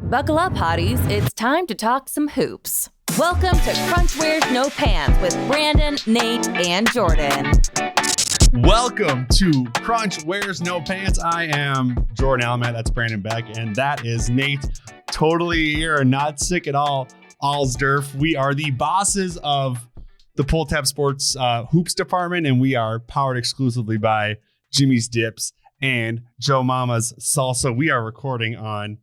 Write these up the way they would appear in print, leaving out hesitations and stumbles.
Buckle up, hotties. It's time to talk some hoops. Welcome to Crunch Wears No Pants with Brandon, Nate, and Jordan. Welcome to Crunch Wears No Pants. I am Jordan Alamat. That's Brandon Beck. And that is Nate. Totally here, not sick at all. All's Durf. We are the bosses of the Pull Tab Sports Hoops Department, and we are powered exclusively by Jimmy's Dips and Joe Mama's Salsa. We are recording on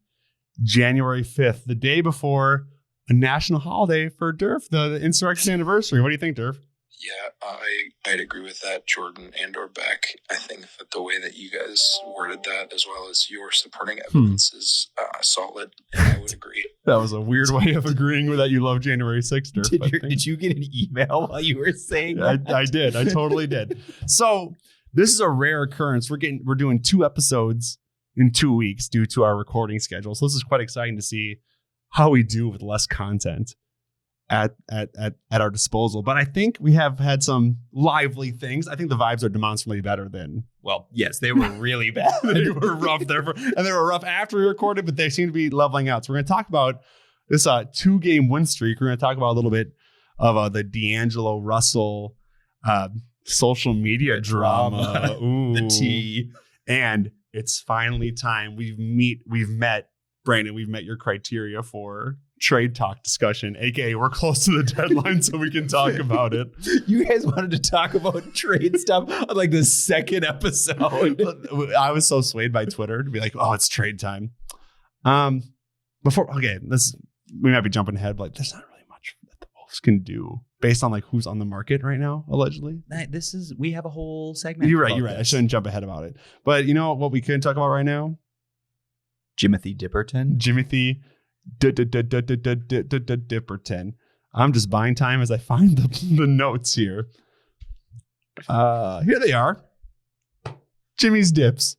January 5th, the day before a national holiday for Durf, the insurrection anniversary. What do you think, Durf? Yeah, I'd agree with that, Jordan and or Beck. I think that the way that you guys worded that, as well as your supporting evidence, is solid, and I would agree. That was a weird way of agreeing with that you love January 6th, Durf. Did you get an email while you were saying that? I did. I totally did. So this is a rare occurrence. We're doing 2 episodes in 2 weeks due to our recording schedule. So this is quite exciting to see how we do with less content at our disposal. But I think we have had some lively things. I think the vibes are demonstrably better than. Well, yes, they were really bad. They were rough there, and they were rough after we recorded, but they seem to be leveling out. So we're going to talk about this 2-game win streak. We're going to talk about a little bit of the D'Angelo Russell social media drama. Ooh. The tea. And it's finally time. We've met, Brandon, we've met your criteria for trade talk discussion, aka we're close to the deadline so we can talk about it. You guys wanted to talk about trade stuff on like the second episode. I was so swayed by Twitter to be like, oh, it's trade time. We might be jumping ahead, but like, there's not really much that the Wolves can do based on like who's on the market right now, allegedly. We have a whole segment. You're right. I shouldn't jump ahead about it. But you know what we couldn't talk about right now? Jimothy Dipperton. Dipperton. I'm just buying time as I find the notes here. Here they are. Jimmy's Dips,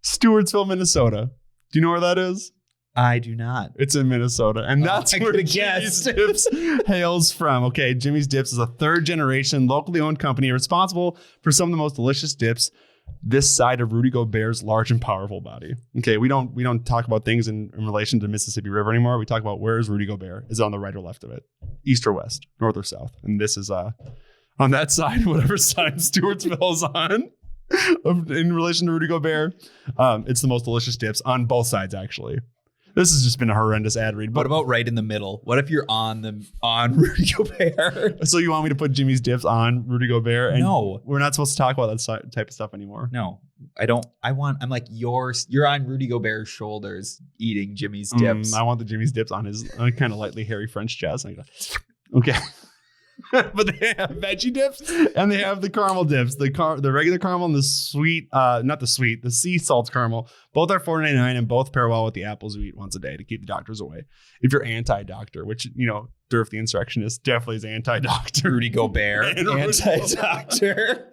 Stewartsville, Minnesota. Do you know where that is? I do not. It's in Minnesota, and that's where Jimmy's Dips hails from. Okay, Jimmy's Dips is a 3rd-generation locally owned company responsible for some of the most delicious dips this side of Rudy Gobert's large and powerful body. Okay, we don't talk about things in relation to Mississippi River anymore. We talk about where is Rudy Gobert? Is it on the right or left of it? East or west? North or south? And this is on that side, whatever side Stewartsville is on. In relation to Rudy Gobert, it's the most delicious dips on both sides, actually. This has just been a horrendous ad read. But what about right in the middle? What if you're on Rudy Gobert? So you want me to put Jimmy's Dips on Rudy Gobert? And no, we're not supposed to talk about that type of stuff anymore. No, I don't. I'm like you're on Rudy Gobert's shoulders eating Jimmy's Dips. I want the Jimmy's Dips on his kind of lightly hairy French chest. Okay. But they have veggie dips and they have the caramel dips, the regular caramel and the sweet, the sea salt caramel. Both are $4.99 and both pair well with the apples we eat once a day to keep the doctors away. If you're anti-doctor, which, Durf the insurrectionist definitely is anti-doctor. Rudy Gobert, anti-doctor.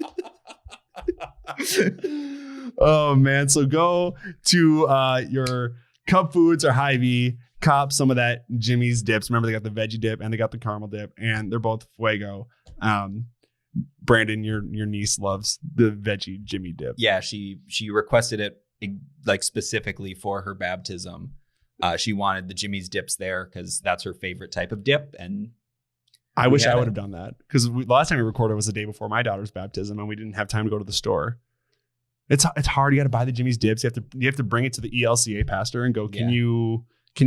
Oh, man. So go to your Cub Foods or Hy-Vee. Cop some of that Jimmy's Dips. Remember, they got the veggie dip and they got the caramel dip, and they're both fuego. Brandon, your niece loves the veggie Jimmy dip. Yeah, she requested it like specifically for her baptism. She wanted the Jimmy's Dips there because that's her favorite type of dip. And I wish I would have done that because the last time we recorded was the day before my daughter's baptism, and we didn't have time to go to the store. It's hard. You got to buy the Jimmy's Dips. You have to bring it to the ELCA pastor and go, Can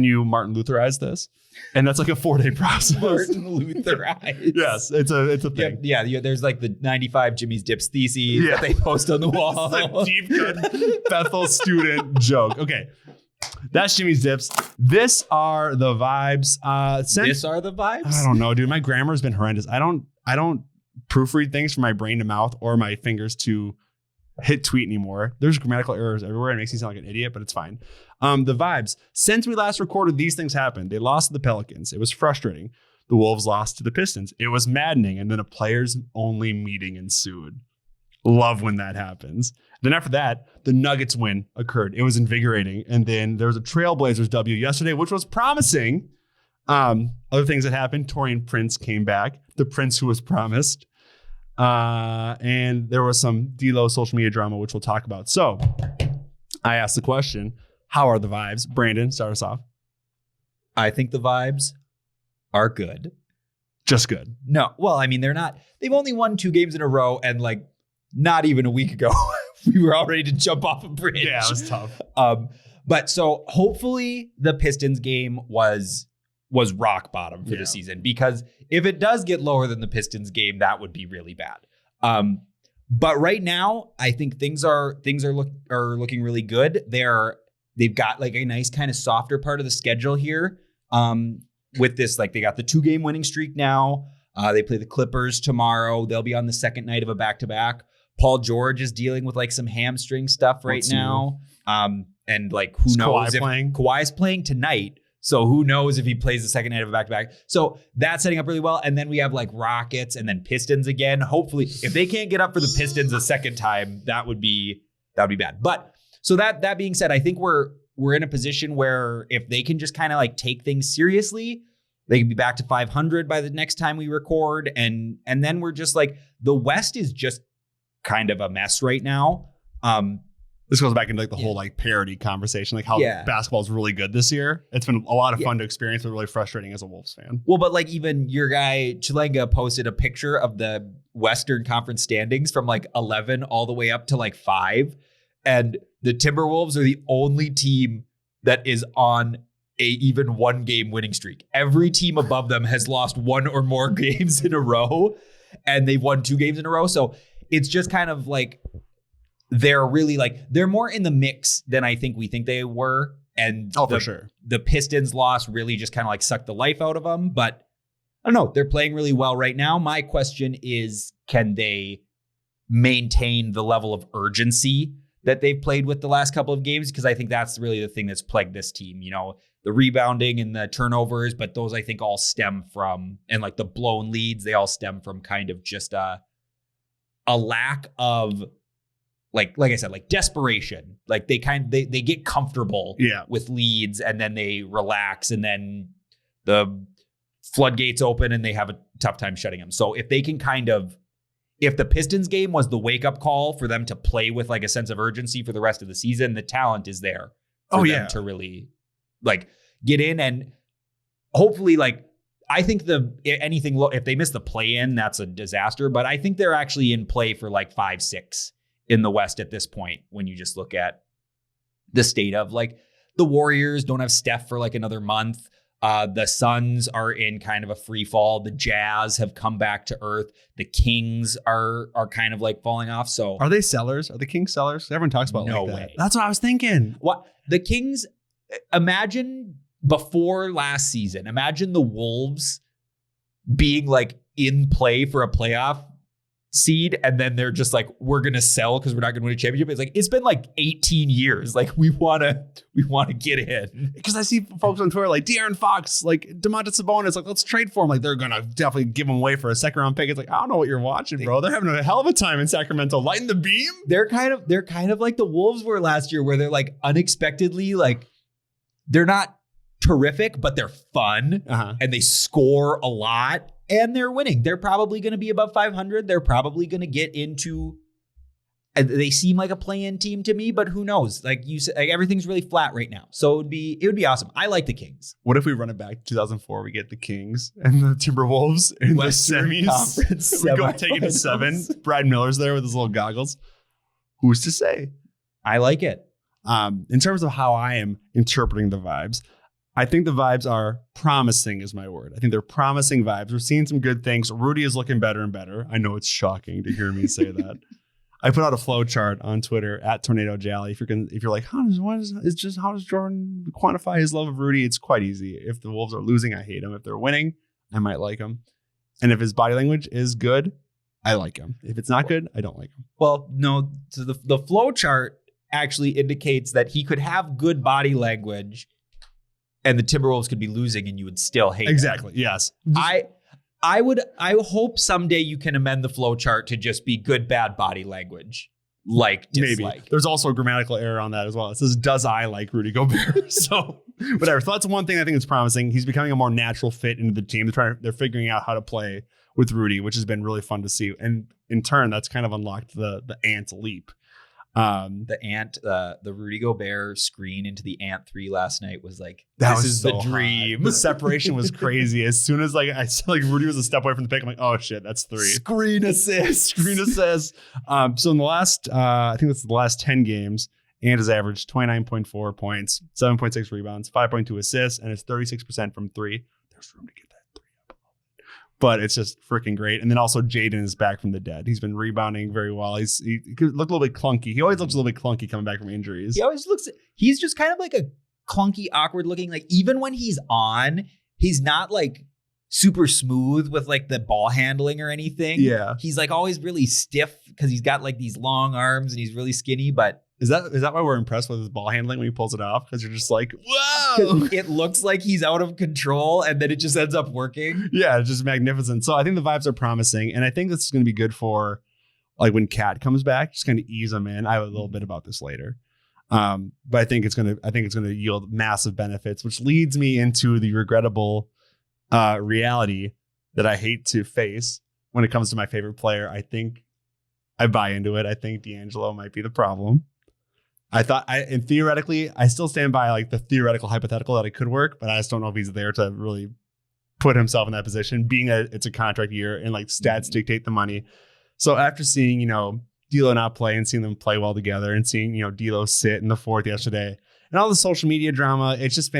you Martin Lutherize this? And that's like a 4-day process. Martin Lutherize. Yes, it's a thing. Yeah, there's like the 95 Jimmy's Dips theses that they post on the wall. It's a deep cut Bethel student joke. Okay, that's Jimmy's Dips. This are the vibes. This are the vibes? I don't know, dude. My grammar has been horrendous. I don't proofread things from my brain to mouth or my fingers to hit tweet anymore. There's grammatical errors everywhere. It makes me sound like an idiot, but it's fine. The vibes. Since we last recorded, these things happened. They lost to the Pelicans. It was frustrating. The Wolves lost to the Pistons. It was maddening. And then a players only meeting ensued. Love when that happens. Then after that, the Nuggets win occurred. It was invigorating. And then there was a Trailblazers W yesterday, which was promising. Other things that happened. Torian Prince came back. The Prince who was promised. And there was some D-Lo social media drama, which we'll talk about. So I asked the question, how are the vibes? Brandon, start us off. I think the vibes are good. Just good. No, well, I mean, they've only won 2 games in a row, and like not even a week ago, we were all ready to jump off a bridge. Yeah, it was tough. But so hopefully the Pistons game was rock bottom for the season, because if it does get lower than the Pistons game, that would be really bad. But right now, I think things are looking really good. They've got like a nice kind of softer part of the schedule here. With this, like they got the 2-game winning streak now. They play the Clippers tomorrow. They'll be on the second night of a back-to-back. Paul George is dealing with like some hamstring stuff right now. And like who knows if Kawhi's playing tonight. So who knows if he plays the second night of a back-to-back. So that's setting up really well. And then we have like Rockets and then Pistons again. Hopefully, if they can't get up for the Pistons a second time, that would be bad. But so that being said, I think we're in a position where if they can just kind of like take things seriously, they can be back to 500 by the next time we record. And then we're just like, the West is just kind of a mess right now. This goes back into like the whole like parity conversation, like how basketball is really good this year. It's been a lot of fun to experience, but really frustrating as a Wolves fan. Well, but like even your guy Chilenga posted a picture of the Western Conference standings from like 11 all the way up to like 5. And the Timberwolves are the only team that is on a even 1-game winning streak. Every team above them has lost 1 or more games in a row, and they've won 2 games in a row. So it's just kind of like, they're really like, they're more in the mix than I think we think they were. And for sure, the Pistons loss really just kind of like sucked the life out of them. But I don't know, they're playing really well right now. My question is, can they maintain the level of urgency that they've played with the last couple of games? Because I think that's really the thing that's plagued this team, you know, the rebounding and the turnovers, but those I think all stem from, and like the blown leads, they all stem from kind of just a lack of like I said, like desperation. Like they get comfortable with leads, and then they relax, and then the floodgates open and they have a tough time shutting them. So if they can if the Pistons game was the wake-up call for them to play with like a sense of urgency for the rest of the season, the talent is there for them to really like get in. And hopefully, like, I think if they miss the play-in, that's a disaster. But I think they're actually in play for like 5-6 in the West at this point, when you just look at the state of like the Warriors don't have Steph for like another month. The Suns are in kind of a free fall. The Jazz have come back to earth. The Kings are kind of like falling off. So are they sellers? Are the Kings sellers? Everyone talks about no like that. way. That's what I was thinking. What the Kings? Imagine before last season. Imagine the Wolves being like in play for a playoff seed, and then they're just like, we're gonna sell because we're not gonna win a championship. It's like, it's been like 18 years. Like we wanna get in. Because I see folks on Twitter like De'Aaron Fox, like Domantas Sabonis, like let's trade for him. Like they're gonna definitely give him away for a 2nd round pick. It's like, I don't know what you're watching, bro. They're having a hell of a time in Sacramento, lighting the beam. They're kind of like the Wolves were last year, where they're like unexpectedly like, they're not terrific, but they're fun and they score a lot. And they're winning. They're probably going to be above 500. They're probably going to get into. They seem like a play-in team to me, but who knows? Like you said, like everything's really flat right now. So it would be awesome. I like the Kings. What if we run it back to 2004? We get the Kings and the Timberwolves in Western the semis. Conference We go take it to 7. Brad Miller's there with his little goggles. Who's to say? I like it. In terms of how I am interpreting the vibes, I think the vibes are promising is my word. I think they're promising vibes. We're seeing some good things. Rudy is looking better and better. I know it's shocking to hear me say that. I put out a flow chart on Twitter at Tornado Jally. If you're like, how does Jordan quantify his love of Rudy? It's quite easy. If the Wolves are losing, I hate him. If they're winning, I might like him. And if his body language is good, I like him. If it's not good, I don't like him. Well, no, so the flow chart actually indicates that he could have good body language and the Timberwolves could be losing and you would still hate exactly. him. Yes. I hope someday you can amend the flow chart to just be good, bad body language. Like dislike. Maybe. There's also a grammatical error on that as well. It says, does I like Rudy Gobert? So whatever. So that's one thing I think is promising. He's becoming a more natural fit into the team. They're figuring out how to play with Rudy, which has been really fun to see. And in turn, that's kind of unlocked the Ant leap. The Rudy Gobert screen into the Ant 3 last night was like, that this was is so the dream. hot. The separation was crazy. As soon as I saw Rudy was a step away from the pick, I'm like, oh shit, that's 3. Screen assist. So in the last, I think that's the last 10 games, Ant has averaged 29.4 points, 7.6 rebounds, 5.2 assists, and it's 36% from 3. There's room to get that 3 up. But it's just freaking great. And then also Jaden is back from the dead. He's been rebounding very well. He looked a little bit clunky. He always looks a little bit clunky coming back from injuries. He's just kind of like a clunky, awkward looking. Like even when he's on, he's not like super smooth with like the ball handling or anything. Yeah. He's like always really stiff because he's got like these long arms and he's really skinny, but Is that why we're impressed with his ball handling when he pulls it off? Because you're just like, whoa! It looks like he's out of control and then it just ends up working. Yeah, it's just magnificent. So I think the vibes are promising, and I think this is going to be good for like when Cat comes back, just kind of ease him in. I have a little bit about this later, but I think it's going to yield massive benefits, which leads me into the regrettable reality that I hate to face when it comes to my favorite player. I think I buy into it. I think D'Angelo might be the problem. And theoretically, I still stand by like the theoretical hypothetical that it could work, but I just don't know if he's there to really put himself in that position, it's a contract year and like stats dictate the money. So after seeing, D'Lo not play and seeing them play well together and seeing, D'Lo sit in the fourth yesterday and all the social media drama, it's just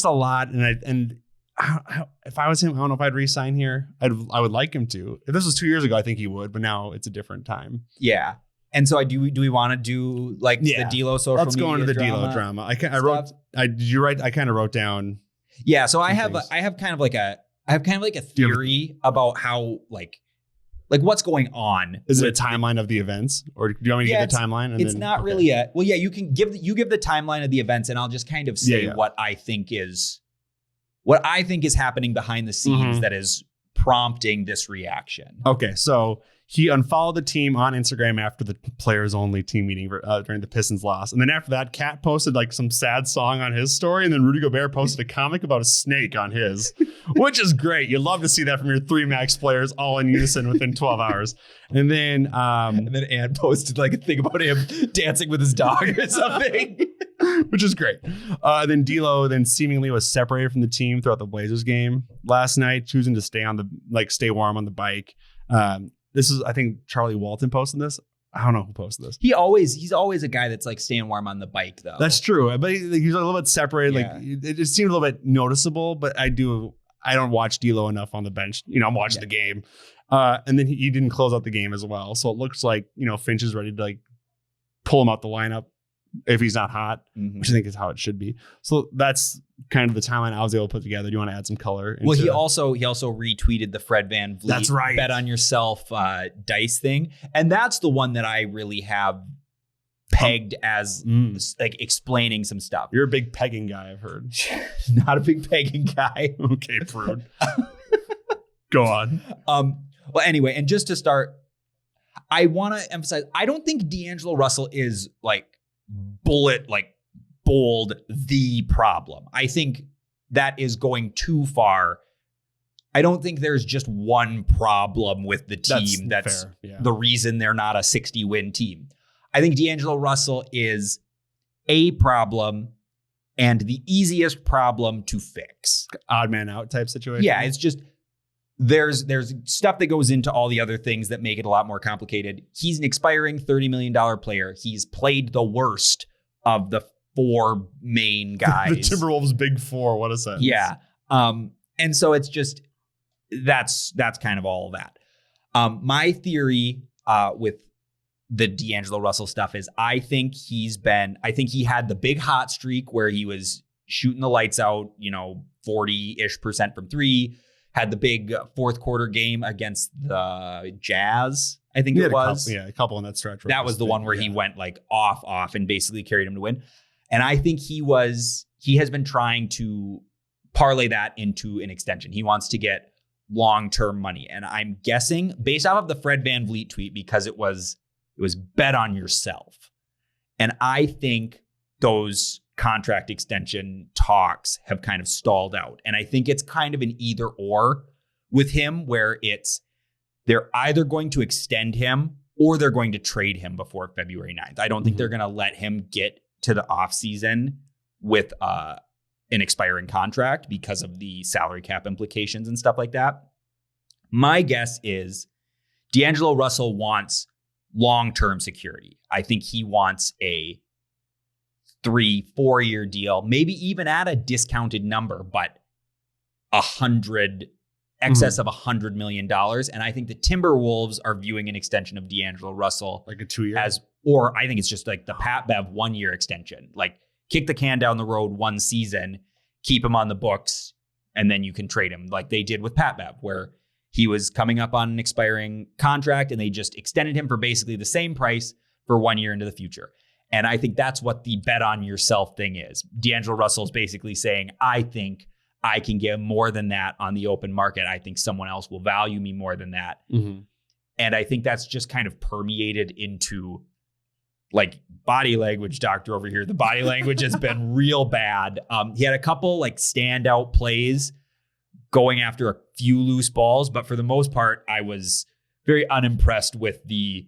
a lot. And if I was him, I don't know if I'd re-sign here. I would like him to. If this was 2 years ago, I think he would, but now it's a different time. Yeah. And so do we want to do like the D'Lo social media? Let's go into the D'Lo drama. I kind of wrote down. Yeah. So I have kind of like a theory about how like what's going on. Is it a timeline of the events, or do you want me to give the timeline? It's not really you can give the timeline of the events, and I'll just kind of say what I think is happening behind the scenes that is prompting this reaction. Okay, so he unfollowed the team on Instagram after the players only team meeting during the Pistons loss. And then after that, Kat posted like some sad song on his story. And then Rudy Gobert posted a comic about a snake on his, which is great. You love to see that from your 3 max players all in unison within 12 hours. And then Ant posted like a thing about him dancing with his dog or something, which is great. Then D'Lo seemingly was separated from the team throughout the Blazers game last night, choosing to stay warm on the bike. This is, I think, Charlie Walton posted this. I don't know who posted this. He's always a guy that's like staying warm on the bike, though. That's true, but he's a little bit separated. Yeah. Like it seemed a little bit noticeable. But I don't watch D'Lo enough on the bench. I'm watching the game, and then he didn't close out the game as well. So it looks like Finch is ready to like pull him out the lineup if he's not hot, which I think is how it should be. So that's kind of the timeline I was able to put together. Do you want to add some color? Well, he also retweeted the Fred VanVleet that's right. bet on yourself dice thing. And that's the one that I really have pegged as like explaining some stuff. You're a big pegging guy, I've heard. Not a big pegging guy. Okay, prude. Go on. Well, anyway, and just to start, I want to emphasize, I don't think D'Angelo Russell is like bold the problem. I think that is going too far. I don't think there's just one problem with the team that's the reason they're not a 60-win team. I think D'Angelo Russell is a problem and the easiest problem to fix. Odd man out type situation. Yeah, it's just there's stuff that goes into all the other things that make it a lot more complicated. He's an expiring $30 million player. He's played the worst of the 4 main guys. The Timberwolves big 4. What a sentence. Yeah. And so it's just that's kind of all of that. My theory with the D'Angelo Russell stuff is I think he had the big hot streak where he was shooting the lights out, 40-ish% from 3. Had the big fourth quarter game against the Jazz, I think it was. A couple in that stretch. That was the one where he went like off and basically carried him to win. And I think he has been trying to parlay that into an extension. He wants to get long-term money. And I'm guessing based off of the Fred VanVleet tweet, because it was bet on yourself. And I think those contract extension talks have kind of stalled out. And I think it's kind of an either or with him where they're either going to extend him or they're going to trade him before February 9th. I don't think they're going to let him get to the offseason with an expiring contract because of the salary cap implications and stuff like that. My guess is D'Angelo Russell wants long-term security. I think he wants a 3-4 year deal, maybe even at a discounted number, but excess of $100 million. And I think the Timberwolves are viewing an extension of D'Angelo Russell like a 2 year or I think it's just like the Pat Bev 1 year extension, like kick the can down the road one season, keep him on the books, and then you can trade him like they did with Pat Bev, where he was coming up on an expiring contract and they just extended him for basically the same price for 1 year into the future. And I think that's what the bet on yourself thing is. D'Angelo Russell's basically saying, I think I can get more than that on the open market. I think someone else will value me more than that. And I think that's just kind of permeated into like body language doctor over here. The body language has been real bad. He had a couple like standout plays going after a few loose balls, but for the most part, I was very unimpressed with the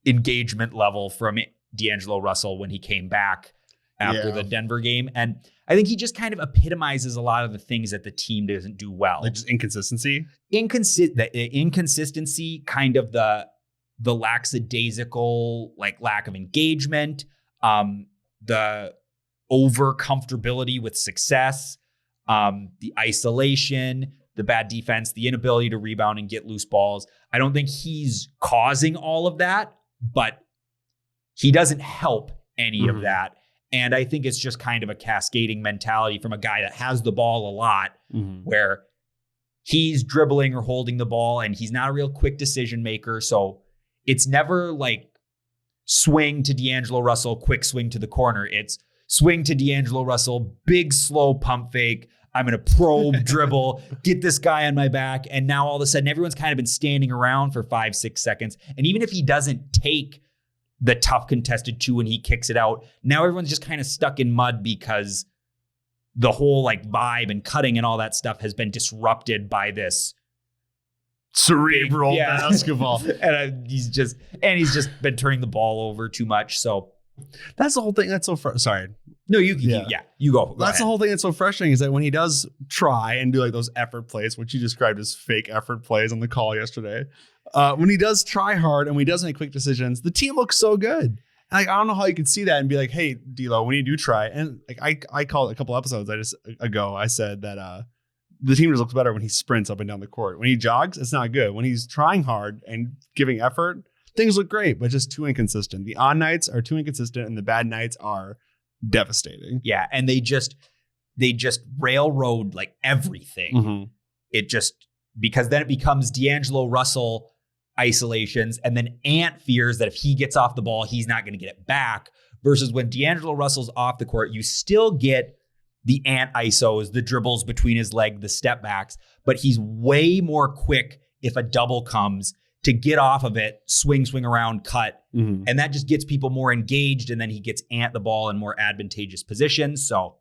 engagement level from D'Angelo Russell when he came back after the Denver game. And I think he just kind of epitomizes a lot of the things that the team doesn't do well. Like just inconsistency? The inconsistency, kind of the lackadaisical, like lack of engagement, the over comfortability with success, the isolation, the bad defense, the inability to rebound and get loose balls. I don't think he's causing all of that, but he doesn't help any of that. And I think it's just kind of a cascading mentality from a guy that has the ball a lot, where he's dribbling or holding the ball and he's not a real quick decision maker. So it's never like swing to D'Angelo Russell, quick swing to the corner. It's swing to D'Angelo Russell, big, slow pump fake. I'm going to probe, dribble, get this guy on my back. And now all of a sudden, everyone's kind of been standing around for 5-6 seconds. And even if he doesn't take the tough contested two when he kicks it out, now everyone's just kind of stuck in mud because the whole like vibe and cutting and all that stuff has been disrupted by this cerebral basketball. And he's just been turning the ball over too much. So that's the whole thing. That's so sorry. No, you go. That's the whole thing that's so frustrating is that when he does try and do like those effort plays, which you described as fake effort plays on the call yesterday, when he does try hard and when he does make quick decisions, the team looks so good. Like, I don't know how you could see that and be like, hey, D'Lo, when you do try, and like I called a couple episodes ago, I said that the team just looks better when he sprints up and down the court. When he jogs, it's not good. When he's trying hard and giving effort, things look great, but just too inconsistent. The on nights are too inconsistent and the bad nights are devastating. Yeah, and they just railroad like everything. It just, because then it becomes D'Angelo Russell isolations, and then Ant fears that if he gets off the ball, he's not going to get it back. Versus when D'Angelo Russell's off the court, you still get the Ant isos, the dribbles between his leg, the step backs, but he's way more quick if a double comes to get off of it, swing around, cut. And that just gets people more engaged. And then he gets Ant the ball in more advantageous positions. So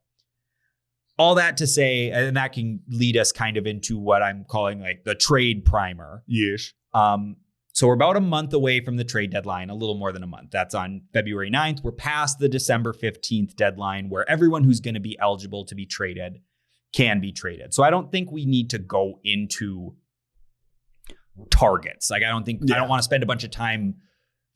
all that to say, and that can lead us kind of into what I'm calling like the trade primer. Yes. So we're about a month away from the trade deadline, a little more than a month. That's on February 9th. We're past the December 15th deadline where everyone who's going to be eligible to be traded can be traded. So I don't think we need to go into targets. Like, I don't want to spend a bunch of time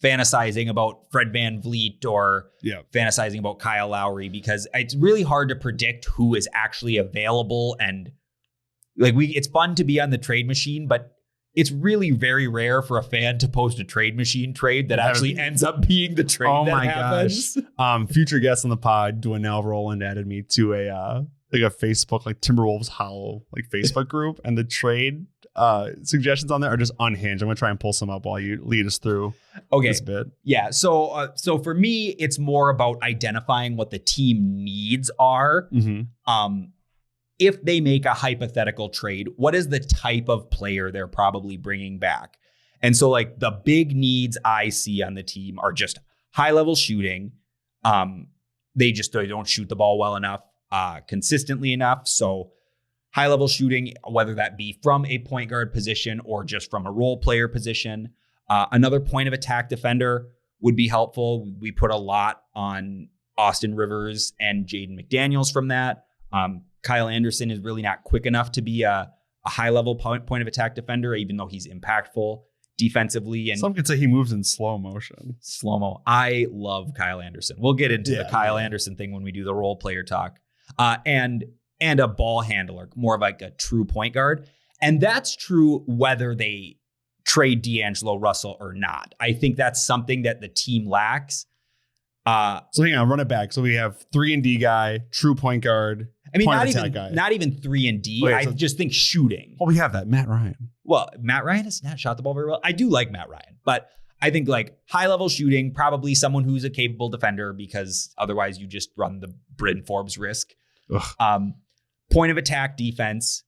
fantasizing about Fred VanVleet or fantasizing about Kyle Lowry, because it's really hard to predict who is actually available. And like, it's fun to be on the trade machine, but it's really very rare for a fan to post a trade machine trade that actually ends up being the trade that happens. Gosh. Future guest on the pod, Dwayne Rowland, added me to a Facebook, like Timberwolves Hollow, like Facebook group, and the trade suggestions on there are just unhinged. I'm gonna try and pull some up while you lead us through this bit. Yeah. So for me, it's more about identifying what the team needs are. If they make a hypothetical trade, what is the type of player they're probably bringing back? And so like the big needs I see on the team are just high level shooting. They don't shoot the ball well enough, consistently enough. So high level shooting, whether that be from a point guard position or just from a role player position. Another point of attack defender would be helpful. We put a lot on Austin Rivers and Jaden McDaniels from that. Kyle Anderson is really not quick enough to be a high-level point of attack defender, even though he's impactful defensively. And some could say he moves in slow motion. Slow-mo. I love Kyle Anderson. We'll get into the Kyle Anderson thing when we do the role player talk. And a ball handler, more of like a true point guard. And that's true whether they trade D'Angelo Russell or not. I think that's something that the team lacks. So hang on, run it back. So we have 3-and-D guy, true point guard. I mean, not even 3-and-D. I just think shooting. Well, we have that. Matt Ryan. Well, Matt Ryan has not shot the ball very well. I do like Matt Ryan, but I think like high level shooting, probably someone who's a capable defender, because otherwise you just run the Bryn Forbes risk. Point of attack defense.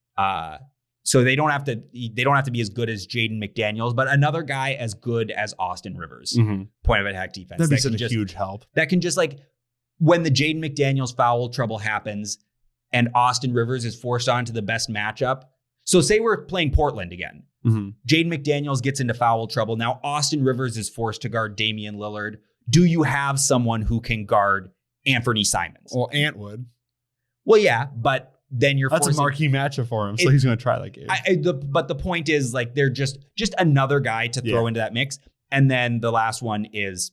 So they don't have to be as good as Jaden McDaniels, but another guy as good as Austin Rivers. Point of attack defense. That'd be such a huge help. That can just like when the Jaden McDaniels foul trouble happens and Austin Rivers is forced onto the best matchup. So say we're playing Portland again. Jaden McDaniels gets into foul trouble. Now Austin Rivers is forced to guard Damian Lillard. Do you have someone who can guard Anthony Simons? Well, Ant would. Well, yeah, but then that's a marquee matchup for him, so he's going to try that game. But the point is, like, they're just another guy to throw into that mix. And then the last one is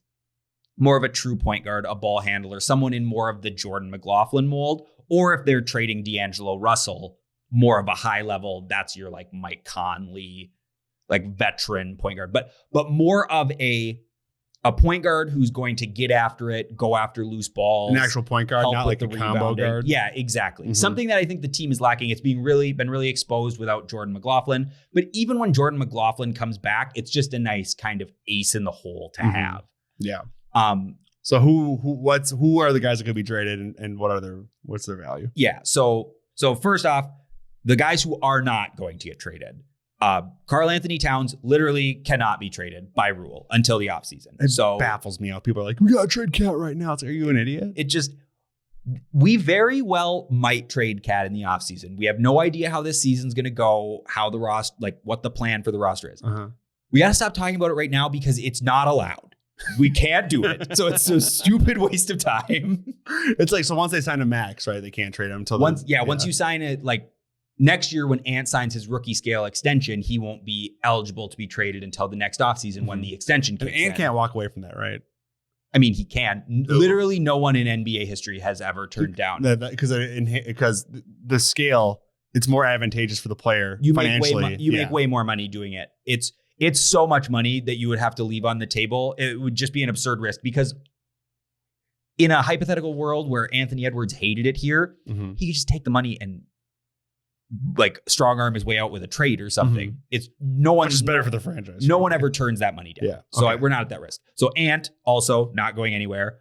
more of a true point guard, a ball handler, someone in more of the Jordan McLaughlin mold. Or if they're trading D'Angelo Russell, more of a high level, that's your like Mike Conley, like veteran point guard. But more of a point guard who's going to get after it, go after loose balls. An actual point guard, not like a combo guard. Yeah, exactly. Something that I think the team is lacking. It's been really exposed without Jordan McLaughlin. But even when Jordan McLaughlin comes back, it's just a nice kind of ace in the hole to have. Yeah. So who are the guys that could be traded and what's their value? Yeah. So first off, the guys who are not going to get traded. Karl Anthony Towns literally cannot be traded by rule until the offseason. It baffles me how people are like, we got to trade Cat right now. It's like, are you an idiot? We very well might trade Cat in the offseason. We have no idea how this season's going to go, how the roster, like what the plan for the roster is. We got to stop talking about it right now because it's not allowed. We can't do it. So it's a stupid waste of time. It's like, so once they sign a max, right, they can't trade him until once you sign it, like, next year, when Ant signs his rookie scale extension, he won't be eligible to be traded until the next offseason when the extension kicks in. Ant can't walk away from that, right? I mean, he can. Literally no one in NBA history has ever turned down. Because the scale, it's more advantageous for the player financially. You make way more money doing it. It's so much money that you would have to leave on the table. It would just be an absurd risk because in a hypothetical world where Anthony Edwards hated it here, he could just take the money and like strong arm his way out with a trade or something. It's which is better for the franchise. No one ever turns that money down. Yeah. So we're not at that risk. So Ant also not going anywhere.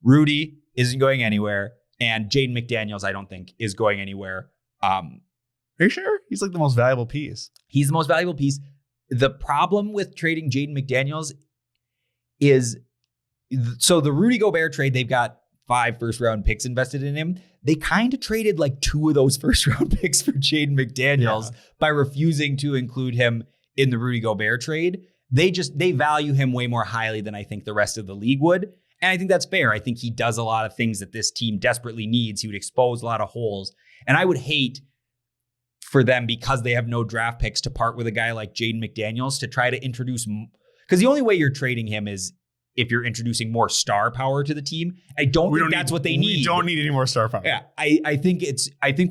Rudy isn't going anywhere. And Jaden McDaniels, I don't think, is going anywhere. Are you sure? He's like the most valuable piece. He's the most valuable piece. The problem with trading Jaden McDaniels is, so the Rudy Gobert trade, they've got 5 first-round picks invested in him. They kind of traded like 2 of those first-round picks for Jaden McDaniels by refusing to include him in the Rudy Gobert trade. They value him way more highly than I think the rest of the league would. And I think that's fair. I think he does a lot of things that this team desperately needs. He would expose a lot of holes. And I would hate for them, because they have no draft picks, to part with a guy like Jaden McDaniels to try to introduce, because the only way you're trading him is if you're introducing more star power to the team. I don't think that's what they need. We don't need any more star power. Yeah, I think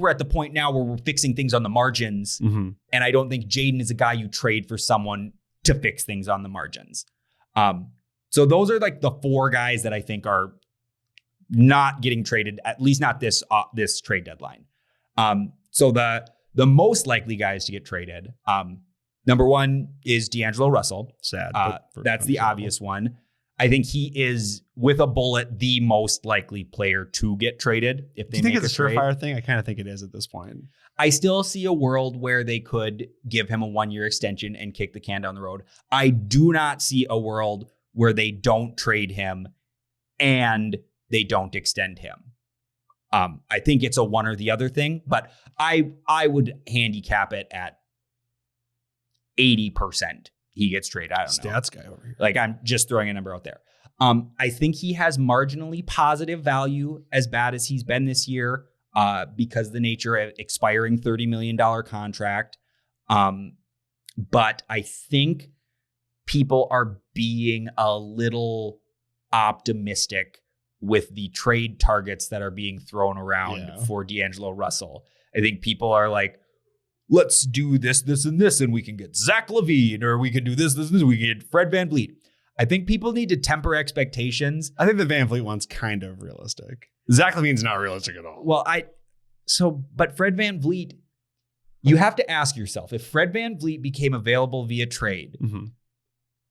we're at the point now where we're fixing things on the margins, and I don't think Jaden is a guy you trade for someone to fix things on the margins. So those are like the 4 guys that I think are not getting traded, at least not this trade deadline. So the most likely guys to get traded, number 1 is D'Angelo Russell. Sad. That's the obvious one. I think he is, with a bullet, the most likely player to get traded if they make a trade. Do you think it's a surefire thing? I kind of think it is at this point. I still see a world where they could give him a 1-year extension and kick the can down the road. I do not see a world where they don't trade him and they don't extend him. I think it's a one or the other thing, but I would handicap it at 80% he gets traded. I don't know. Stats guy over here. Like, I'm just throwing a number out there. I think he has marginally positive value, as bad as he's been this year, because the nature of expiring $30 million contract. But I think people are being a little optimistic with the trade targets that are being thrown around for D'Angelo Russell. I think people are like, let's do this, this, and this, and we can get Zach LaVine, or we can do this, this, and this, we can get Fred VanVleet. I think people need to temper expectations. I think the VanVleet one's kind of realistic. Zach LaVine's not realistic at all. Well, but Fred VanVleet, you have to ask yourself, if Fred VanVleet became available via trade,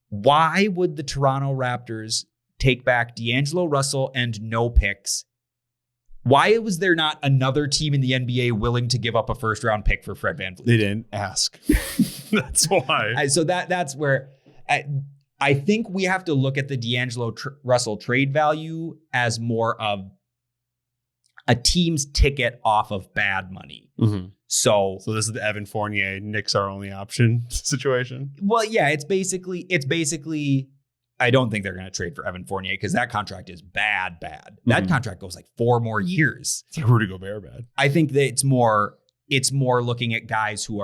why would the Toronto Raptors take back D'Angelo Russell and no picks? Why was there not another team in the NBA willing to give up a first-round pick for Fred VanVleet? They didn't ask. That's why. So that's where I think we have to look at the D'Angelo Russell trade value as more of a team's ticket off of bad money. So this is the Evan Fournier, Knicks our only option situation. Well, yeah, it's basically. I don't think they're going to trade for Evan Fournier because that contract is bad. That contract goes like 4 more years. It's like Rudy Gobert bad. I think that it's more looking at guys who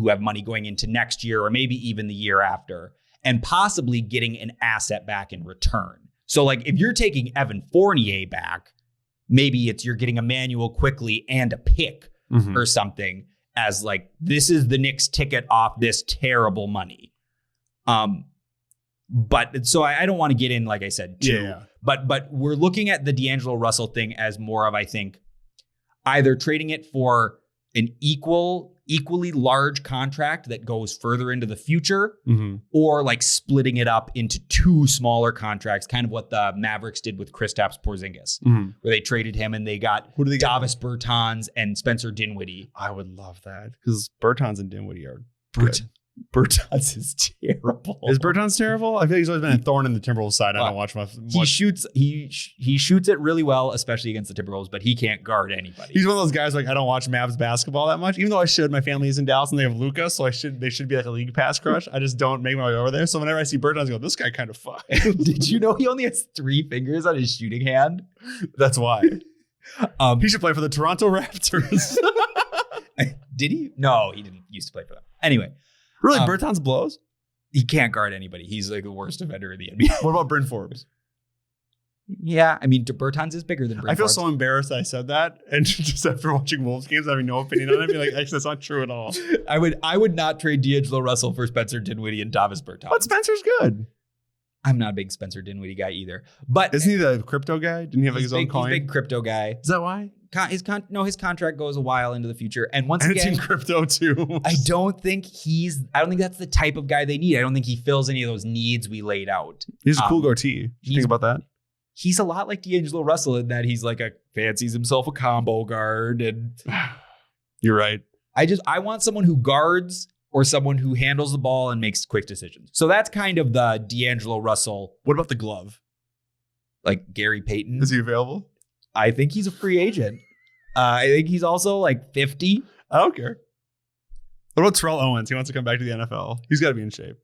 have money going into next year or maybe even the year after, and possibly getting an asset back in return. So like if you're taking Evan Fournier back, maybe you're getting Emmanuel Quickly and a pick or something as like, this is the Knicks ticket off this terrible money. But so I don't want to get in, like I said, but we're looking at the D'Angelo Russell thing as more of, I think, either trading it for an equally large contract that goes further into the future, or like splitting it up into 2 smaller contracts, kind of what the Mavericks did with Kristaps Porzingis, where they traded him and they got Davis Bertans and Spencer Dinwiddie. I would love that because Bertans and Dinwiddie are Bertans is terrible. Is Bertans terrible? I feel like he's always been a thorn in the Timberwolves side. I don't watch much. He shoots it really well, especially against the Timberwolves, but he can't guard anybody. He's one of those guys like I don't watch Mavs basketball that much, even though I should. My family is in Dallas and they have Luka, so they should be like a league pass crush. I just don't make my way over there. So whenever I see Bertans, I go, this guy kind of fuck. Did you know he only has 3 fingers on his shooting hand? That's why. He should play for the Toronto Raptors. Did he? No, he didn't used to play for them. Anyway. Really, Bertans blows? He can't guard anybody. He's like the worst defender in the NBA. What about Bryn Forbes? Yeah, I mean, Bertans is bigger than Bryn I feel Forbes. so embarrassed I said that, and just after watching Wolves games, having no opinion on it, be like, actually, that's not true at all. I would not trade D'Angelo Russell for Spencer Dinwiddie and Davis Bertans. But Spencer's good. I'm not a big Spencer Dinwiddie guy either. But isn't he the crypto guy? Didn't he have like his own coin? He's a big crypto guy. Is that why? His contract goes a while into the future, and once and again, it's in crypto too. I don't think that's the type of guy they need. I don't think he fills any of those needs we laid out. He's a cool goatee. Think about that. He's a lot like D'Angelo Russell in that he's like fancies himself a combo guard, and you're right. I want someone who guards or someone who handles the ball and makes quick decisions. So that's kind of the D'Angelo Russell. What about the glove? Like Gary Payton? Is he available? I think he's a free agent. I think he's also like 50. I don't care. What about Terrell Owens? He wants to come back to the NFL. He's got to be in shape.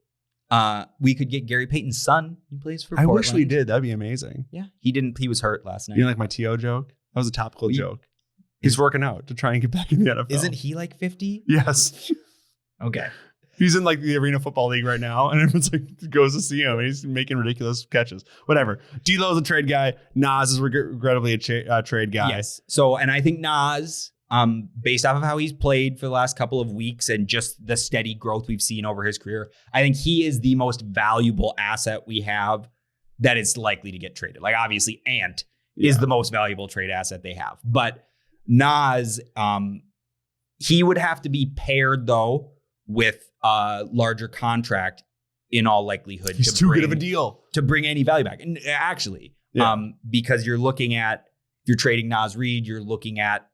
We could get Gary Payton's son. He plays for Portland. I wish we did. That'd be amazing. Yeah. He didn't. He was hurt last night. You know, like my T.O. joke? That was a topical joke. He's working out to try and get back in the NFL. Isn't he like 50? Yes. Okay. He's in like the Arena Football League right now, and everyone's like goes to see him, and he's making ridiculous catches. Whatever. D'Lo's a trade guy. Naz is regrettably a trade guy. Yes. So, and I think Naz, based off of how he's played for the last couple of weeks and just the steady growth we've seen over his career, I think he is the most valuable asset we have that is likely to get traded. Like obviously, Ant is the most valuable trade asset they have, but Naz, he would have to be paired though with a larger contract in all likelihood. He's too good of a deal to bring any value back. And actually, because you're looking at, if you're trading Naz Reid, you're looking at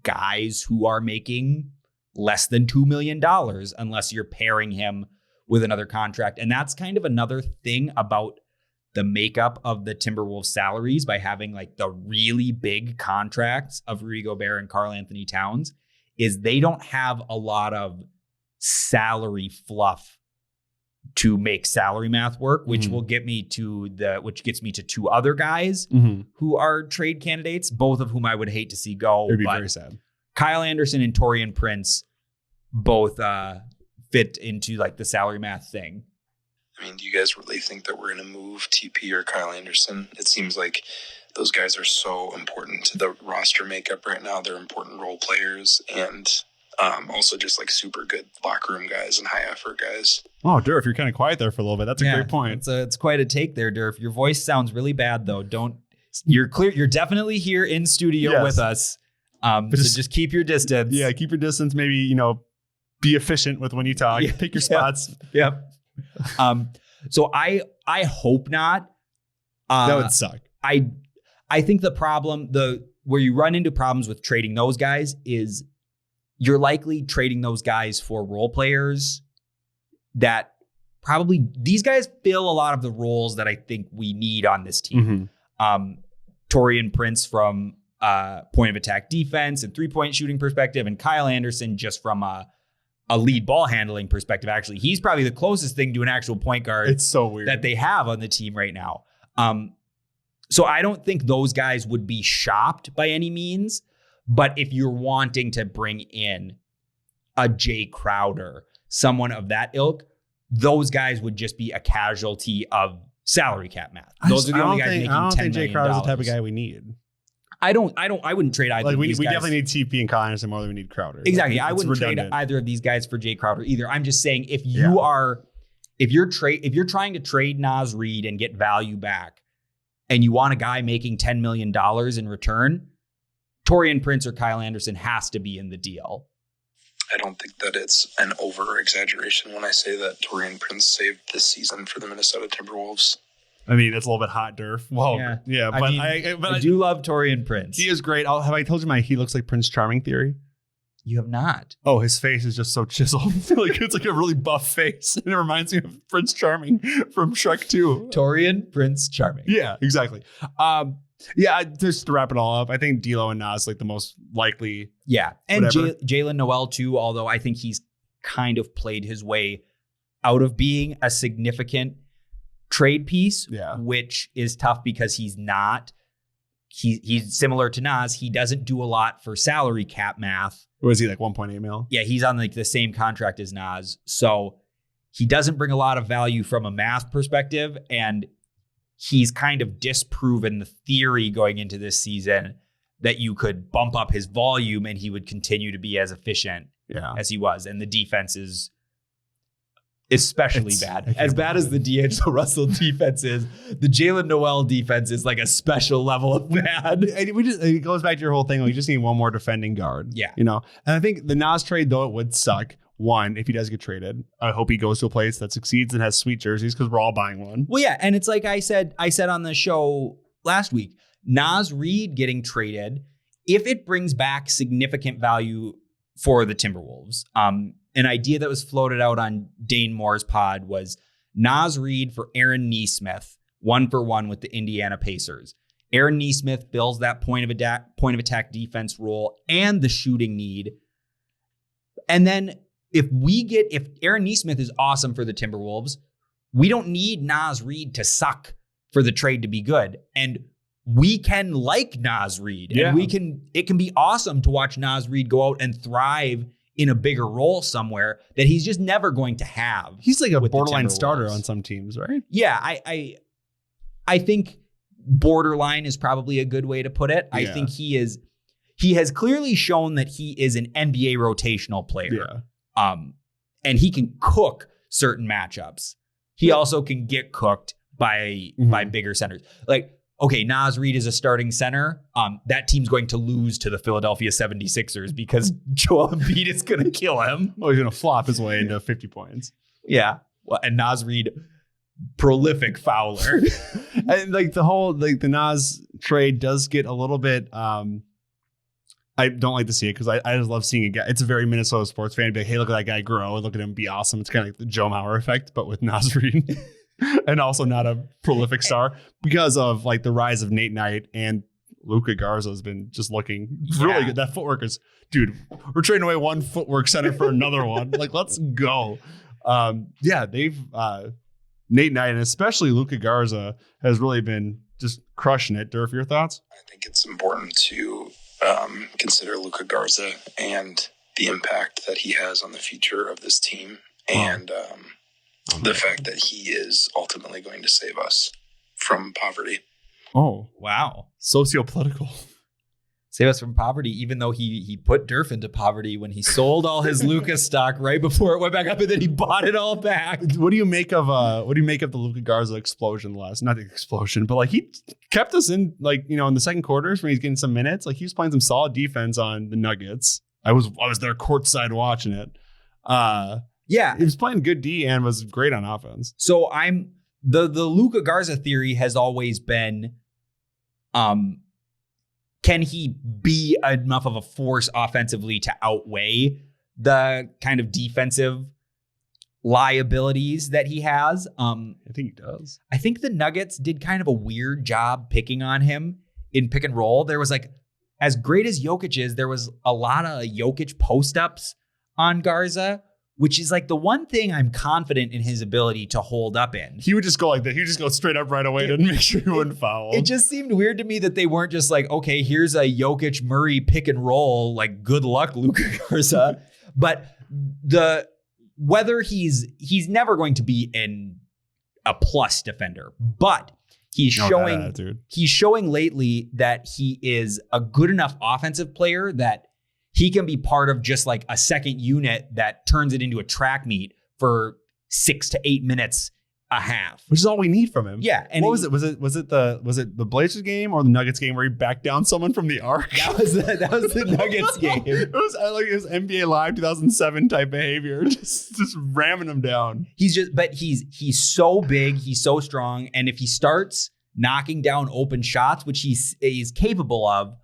guys who are making less than $2 million unless you're pairing him with another contract. And that's kind of another thing about the makeup of the Timberwolves salaries by having like the really big contracts of Rudy Gobert and Karl Anthony Towns is they don't have a lot of salary fluff to make salary math work, which will get me to which gets me to two other guys who are trade candidates, both of whom I would hate to see go. It'd be very sad. Kyle Anderson and Taurean Prince both fit into like the salary math thing. I mean, do you guys really think that we're going to move TP or Kyle Anderson? It seems like those guys are so important to the roster makeup right now. They're important role players and also just like super good locker room guys and high effort guys. Oh, Durf, you're kind of quiet there for a little bit. That's a great point. It's quite a take there, Durf. Your voice sounds really bad though. You're clear. You're definitely here in studio with us. So just keep your distance. Yeah, keep your distance. Maybe, be efficient with when you talk. Pick your spots. Yep. So I hope not. That would suck. I think the problem, where you run into problems with trading those guys is you're likely trading those guys for role players that probably these guys fill a lot of the roles that I think we need on this team. Taurean Prince from point of attack defense and 3-point shooting perspective, and Kyle Anderson just from a lead ball handling perspective. Actually, he's probably the closest thing to an actual point guard. It's so weird that they have on the team right now. So I don't think those guys would be shopped by any means. But if you're wanting to bring in a Jay Crowder, someone of that ilk, those guys would just be a casualty of salary cap math. Those are the only guys making $10 million. I don't think Jay Crowder's the type of guy we need. I wouldn't trade either of these guys. We definitely need TP and Kyle Anderson more than we need Crowder. Exactly. I wouldn't trade either of these guys for Jay Crowder either. I'm just saying if you're trying to trade Naz Reid and get value back and you want a guy making $10 million in return, Taurean Prince or Kyle Anderson has to be in the deal. I don't think that it's an over-exaggeration when I say that Taurean Prince saved this season for the Minnesota Timberwolves. I mean, it's a little bit hot, Durf. Well, yeah, but I do love Taurean Prince. He is great. Have I told you he looks like Prince Charming theory? You have not. Oh, his face is just so chiseled. It's like a really buff face. And it reminds me of Prince Charming from Shrek 2. Taurean Prince Charming. Yeah, exactly. Just to wrap it all up, I think D'Lo and Naz like the most likely. Yeah, and Jalen Noel too, although I think he's kind of played his way out of being a significant trade piece, which is tough because he's not. He's similar to Naz. He doesn't do a lot for salary cap math. Or is he like 1.8 mil? Yeah, he's on like the same contract as Naz. So he doesn't bring a lot of value from a math perspective. And he's kind of disproven the theory going into this season that you could bump up his volume and he would continue to be as efficient as he was. And the defense is especially bad. As bad as the D'Angelo Russell defense is, the Jalen Noel defense is like a special level of bad. It goes back to your whole thing. We just need one more defending guard. Yeah. And I think the Naz trade, though, it would suck. One, if he does get traded, I hope he goes to a place that succeeds and has sweet jerseys because we're all buying one. Well, yeah. And it's like I said on the show last week, Naz Reid getting traded, if it brings back significant value for the Timberwolves, an idea that was floated out on Dane Moore's pod was Naz Reid for Aaron Nesmith, 1-for-1 with the Indiana Pacers. Aaron Nesmith fills that point of attack defense role and the shooting need. And then if Aaron Nesmith is awesome for the Timberwolves, we don't need Naz Reid to suck for the trade to be good. And we can like Naz Reid. And it can be awesome to watch Naz Reid go out and thrive in a bigger role somewhere that he's just never going to have. He's like a borderline starter on some teams, right? Yeah, I think borderline is probably a good way to put it. I think he has clearly shown that he is an NBA rotational player. Yeah. And he can cook certain matchups. He also can get cooked by bigger centers. Like, okay, Naz Reid is a starting center. That team's going to lose to the Philadelphia 76ers because Joel Embiid is going to kill him. Oh, he's going to flop his way into 50 points. Yeah. Well, and Naz Reid, prolific fouler. And like the Naz trade does get a little bit, I don't like to see it because I just love seeing a guy. It's a very Minnesota sports fan. Be like, hey, look at that guy grow. Look at him be awesome. It's kind of like the Joe Mauer effect, but with Naz Reid. And also not a prolific star because of like the rise of Nate Knight, and Luka Garza has been just looking really good. That footwork is, dude, we're trading away one footwork center for another one. Like, let's go. They've Nate Knight and especially Luka Garza has really been just crushing it. Durf, your thoughts? I think it's important to consider Luka Garza and the impact that he has on the future of this team, and the fact that he is ultimately going to save us from poverty. Oh, wow. Sociopolitical. Save us from poverty, even though he put Durf into poverty when he sold all his Lucas stock right before it went back up, and then he bought it all back. What do you make of the Luka Garza explosion last? Not the explosion, but like he kept us in in the second quarters when he's getting some minutes. Like he was playing some solid defense on the Nuggets. I was there courtside watching it. He was playing good D and was great on offense. So the Luka Garza theory has always been, can he be enough of a force offensively to outweigh the kind of defensive liabilities that he has? I think he does. I think the Nuggets did kind of a weird job picking on him in pick and roll. There was as great as Jokic is, there was a lot of Jokic post-ups on Garza, which is the one thing I'm confident in his ability to hold up in. He would just go like that. He would just go straight up right away to make sure he wouldn't foul. It just seemed weird to me that they weren't just okay, here's a Jokic Murray pick and roll, good luck, Luka Garza. But whether he's never going to be a plus defender, but he's showing lately that he is a good enough offensive player that he can be part of just a second unit that turns it into a track meet for 6 to 8 minutes a half, which is all we need from him. Yeah. And what was it? Was it the Blazers game or the Nuggets game where he backed down someone from the arc? That was the Nuggets game. It was NBA Live 2007 type behavior, just ramming him down. He's so big, he's so strong, and if he starts knocking down open shots, which he's capable of,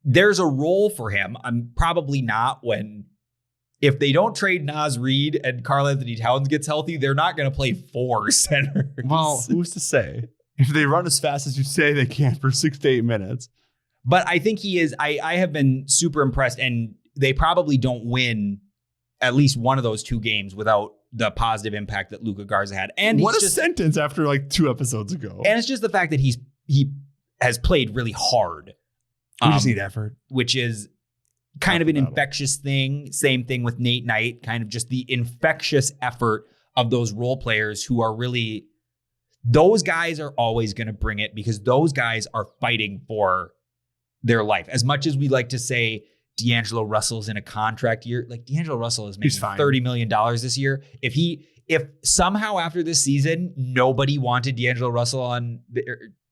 there's a role for him. I'm probably not if they don't trade Naz Reid and Karl-Anthony Towns gets healthy, they're not going to play 4 centers. Well, who's to say? If they run as fast as you say they can for 6 to 8 minutes. But I think he is. I have been super impressed, and they probably don't win at least one of those 2 games without the positive impact that Luka Garza had. And what a sentence after 2 episodes ago. And it's just the fact that he has played really hard. We just need effort. Which is kind of an infectious thing. Same thing with Nate Knight, kind of just the infectious effort of those role players who are really, those guys are always going to bring it because those guys are fighting for their life. As much as we like to say D'Angelo Russell's in a contract year, D'Angelo Russell is making $30 million this year. If somehow after this season, nobody wanted D'Angelo Russell on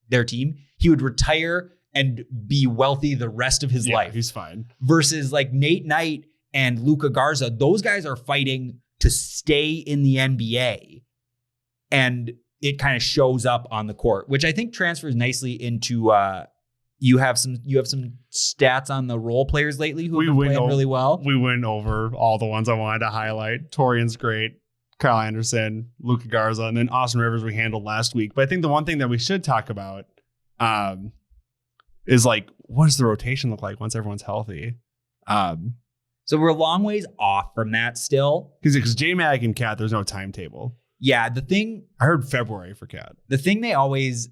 their team, he would retire and be wealthy the rest of his life. He's fine. Versus Nate Knight and Luka Garza, those guys are fighting to stay in the NBA. And it kind of shows up on the court, which I think transfers nicely into you have some stats on the role players lately who have been playing really well. We went over all the ones I wanted to highlight. Torian's great. Kyle Anderson, Luka Garza, and then Austin Rivers we handled last week. But I think the one thing that we should talk about is what does the rotation look like once everyone's healthy? So we're a long ways off from that still. Because J-Mag and Cat, there's no timetable. Yeah, I heard February for Cat. The thing they always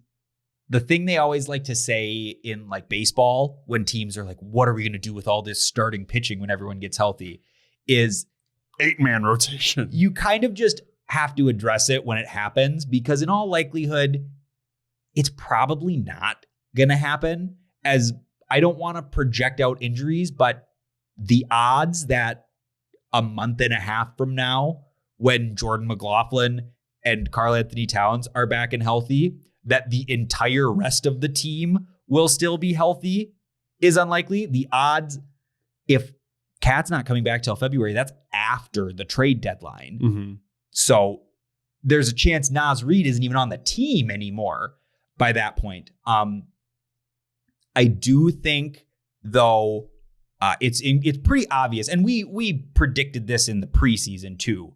like to say in baseball when teams are what are we going to do with all this starting pitching when everyone gets healthy is 8-man rotation. You kind of just have to address it when it happens because in all likelihood, it's probably not going to happen. As I don't want to project out injuries, but the odds that a month and a half from now, when Jordan McLaughlin and Karl-Anthony Towns are back and healthy, that the entire rest of the team will still be healthy is unlikely. The odds, if Cat's not coming back till February, that's after the trade deadline. Mm-hmm. So there's a chance Naz Reid isn't even on the team anymore by that point. I do think, though, it's pretty obvious, and we predicted this in the preseason too.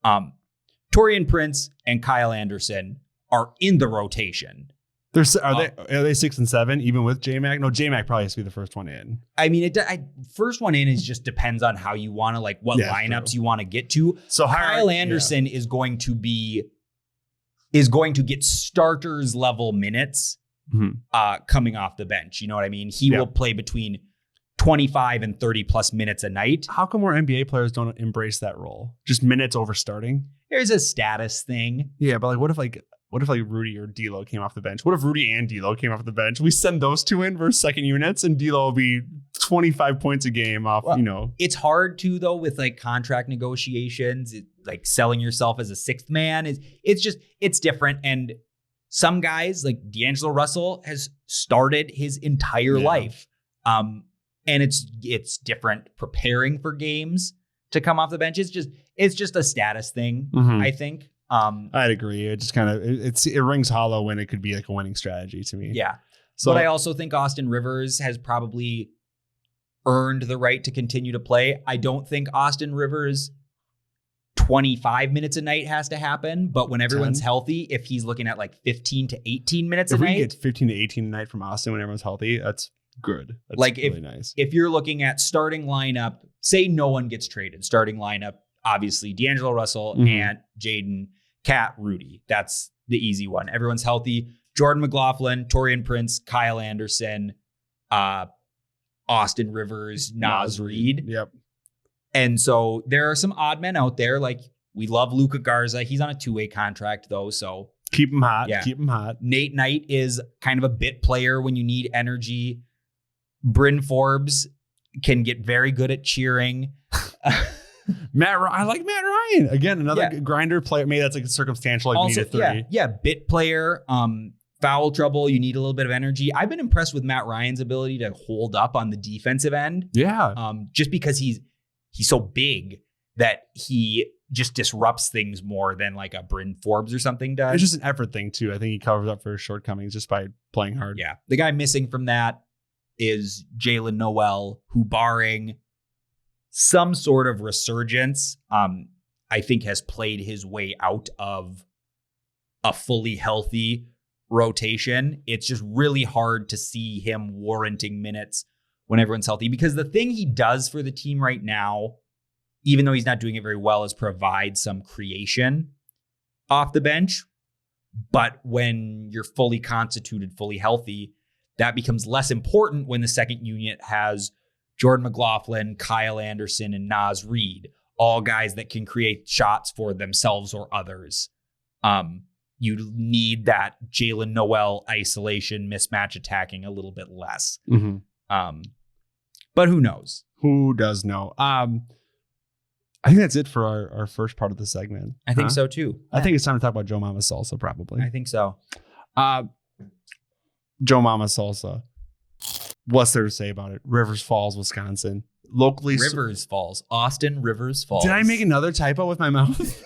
Taurean Prince and Kyle Anderson are in the rotation. Are they 6 and 7 even with J-Mac? No, J-Mac probably has to be the first one in. I mean, first one in is just depends on how you want to what lineups you want to get to. So Kyle Anderson is going to get starters level minutes coming off the bench. You know what I mean? He will play between 25 and 30 plus minutes a night. How come more NBA players don't embrace that role? Just minutes over starting? There's a status thing. Yeah, but what if Rudy or D'Lo came off the bench? What if Rudy and D'Lo came off the bench? We send those two in versus second units, and D'Lo will be 25 points a game off. It's hard to though with contract negotiations, selling yourself as a sixth man it's different. And some guys like D'Angelo Russell has started his entire life, and it's different preparing for games to come off the bench. It's just a status thing, I think. I'd agree. It just kind of it rings hollow when it could be a winning strategy to me. Yeah. So, but I also think Austin Rivers has probably earned the right to continue to play. I don't think Austin Rivers 25 minutes a night has to happen, but when everyone's healthy, if he's looking at 15 to 18 minutes a night, if we get 15 to 18 a night from Austin when everyone's healthy, that's good. That's really nice. If you're looking at starting lineup, say no one gets traded, starting lineup, obviously D'Angelo Russell, Ant, Jaden, Cat, Rudy. That's the easy one. Everyone's healthy. Jordan McLaughlin, Taurean Prince, Kyle Anderson, Austin Rivers, Naz Reid. Yep. And so there are some odd men out there. We love Luka Garza. He's on a 2-way contract though, so keep him hot. Yeah. Keep him hot. Nate Knight is kind of a bit player when you need energy. Bryn Forbes can get very good at cheering. I like Matt Ryan. Again, another grinder player. Maybe that's circumstantial. Also, you need a 3. Bit player. Foul trouble. You need a little bit of energy. I've been impressed with Matt Ryan's ability to hold up on the defensive end. Yeah. Just because he's so big that he just disrupts things more than a Bryn Forbes or something does. It's just an effort thing too. I think he covers up for his shortcomings just by playing hard. Yeah. The guy missing from that is Jalen Noel, who barring some sort of resurgence, I think has played his way out of a fully healthy rotation. It's just really hard to see him warranting minutes when everyone's healthy, because the thing he does for the team right now, even though he's not doing it very well, is provide some creation off the bench. But when you're fully constituted, fully healthy, that becomes less important when the second unit has Jordan McLaughlin, Kyle Anderson, and Naz Reid, all guys that can create shots for themselves or others. You need that Jalen Noel isolation mismatch attacking a little bit less. But who knows? Who does know? I think that's it for our first part of the segment. I think so too. I think it's time to talk about Joe Mama Salsa, probably. I think so. Joe Mama Salsa. What's there to say about it? Rivers Falls, Wisconsin. Locally. Austin Rivers Falls. Did I make another typo with my mouth?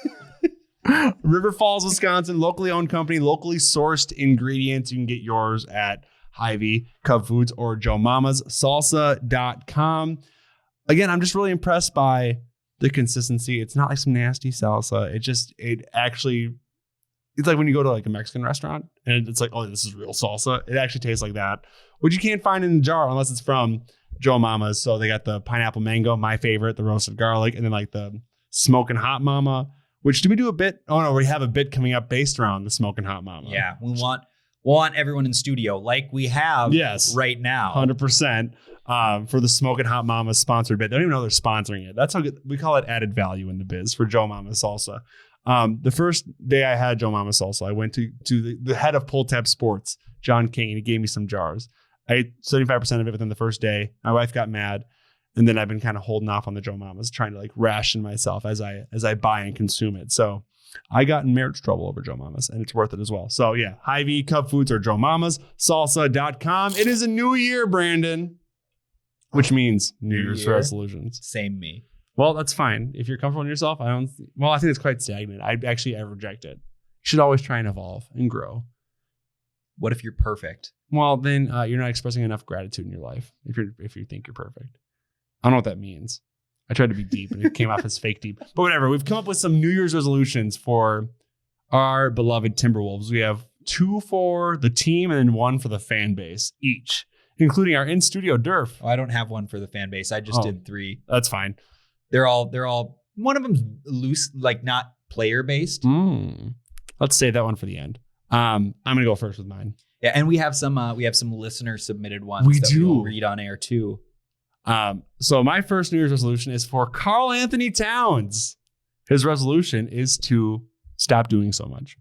River Falls, Wisconsin. Locally owned company. Locally sourced ingredients. You can get yours at Hy-Vee, Cub Foods, or JoeMamasSalsa.com. Again, I'm just really impressed by the consistency. It's not like some nasty salsa. It's like when you go to a Mexican restaurant and it's oh, this is real salsa. It actually tastes like that, which you can't find in a jar unless it's from Joe Mama's. So they got the pineapple mango, my favorite, the roasted garlic, and then the smoking hot mama, which do we do a bit? Oh no, we have a bit coming up based around the smoking hot mama. Yeah. We want everyone in studio like we have right now. 100%. For the Smoking Hot Mama sponsored bit. They don't even know they're sponsoring it. That's how good, we call it added value in the biz for Joe Mama Salsa. The first day I had Joe Mama Salsa, I went to the head of Pull Tab Sports, John King, and he gave me some jars. I ate 75% of it within the first day. My wife got mad. And then I've been kind of holding off on the Joe Mamas, trying to ration myself as I buy and consume it. So I got in marriage trouble over Joe Mamas, and it's worth it as well. So yeah, Hy-Vee, Cub Foods, or JoeMamasSalsa.com. It is a new year, Brandon, which means New Year's resolutions. Same me. Well, that's fine. If you're comfortable in yourself, I think it's quite stagnant. I reject it. You should always try and evolve and grow. What if you're perfect? Well, then you're not expressing enough gratitude in your life if you think you're perfect. I don't know what that means. I tried to be deep and it came off as fake deep. But whatever. We've come up with some New Year's resolutions for our beloved Timberwolves. We have 2 for the team and then 1 for the fan base each, including our in-studio Durf. Oh, I don't have one for the fan base. I just did 3. That's fine. They're all one of them's loose, like not player based. Let's save that one for the end. I'm gonna go first with mine. Yeah, and we have some listener submitted ones. We that do. We'll read on air too. So my first New Year's resolution is for Karl Anthony Towns. His resolution is to stop doing so much.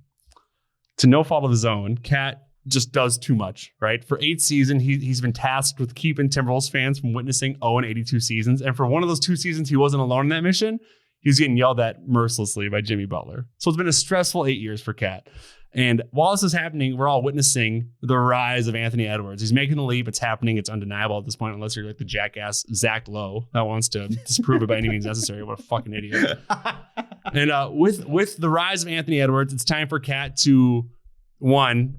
To no fault of his own, Cat just does too much, right? For 8 seasons, he's been tasked with keeping Timberwolves fans from witnessing 0-82 seasons. And for one of those 2 seasons, he wasn't alone in that mission. He's getting yelled at mercilessly by Jimmy Butler. So it's been a stressful 8 years for Cat. And while this is happening, we're all witnessing the rise of Anthony Edwards. He's making the leap. It's happening. It's undeniable at this point, unless you're like the jackass Zach Lowe that wants to disprove it by any means necessary. What a fucking idiot. And with the rise of Anthony Edwards, it's time for Cat to, 1,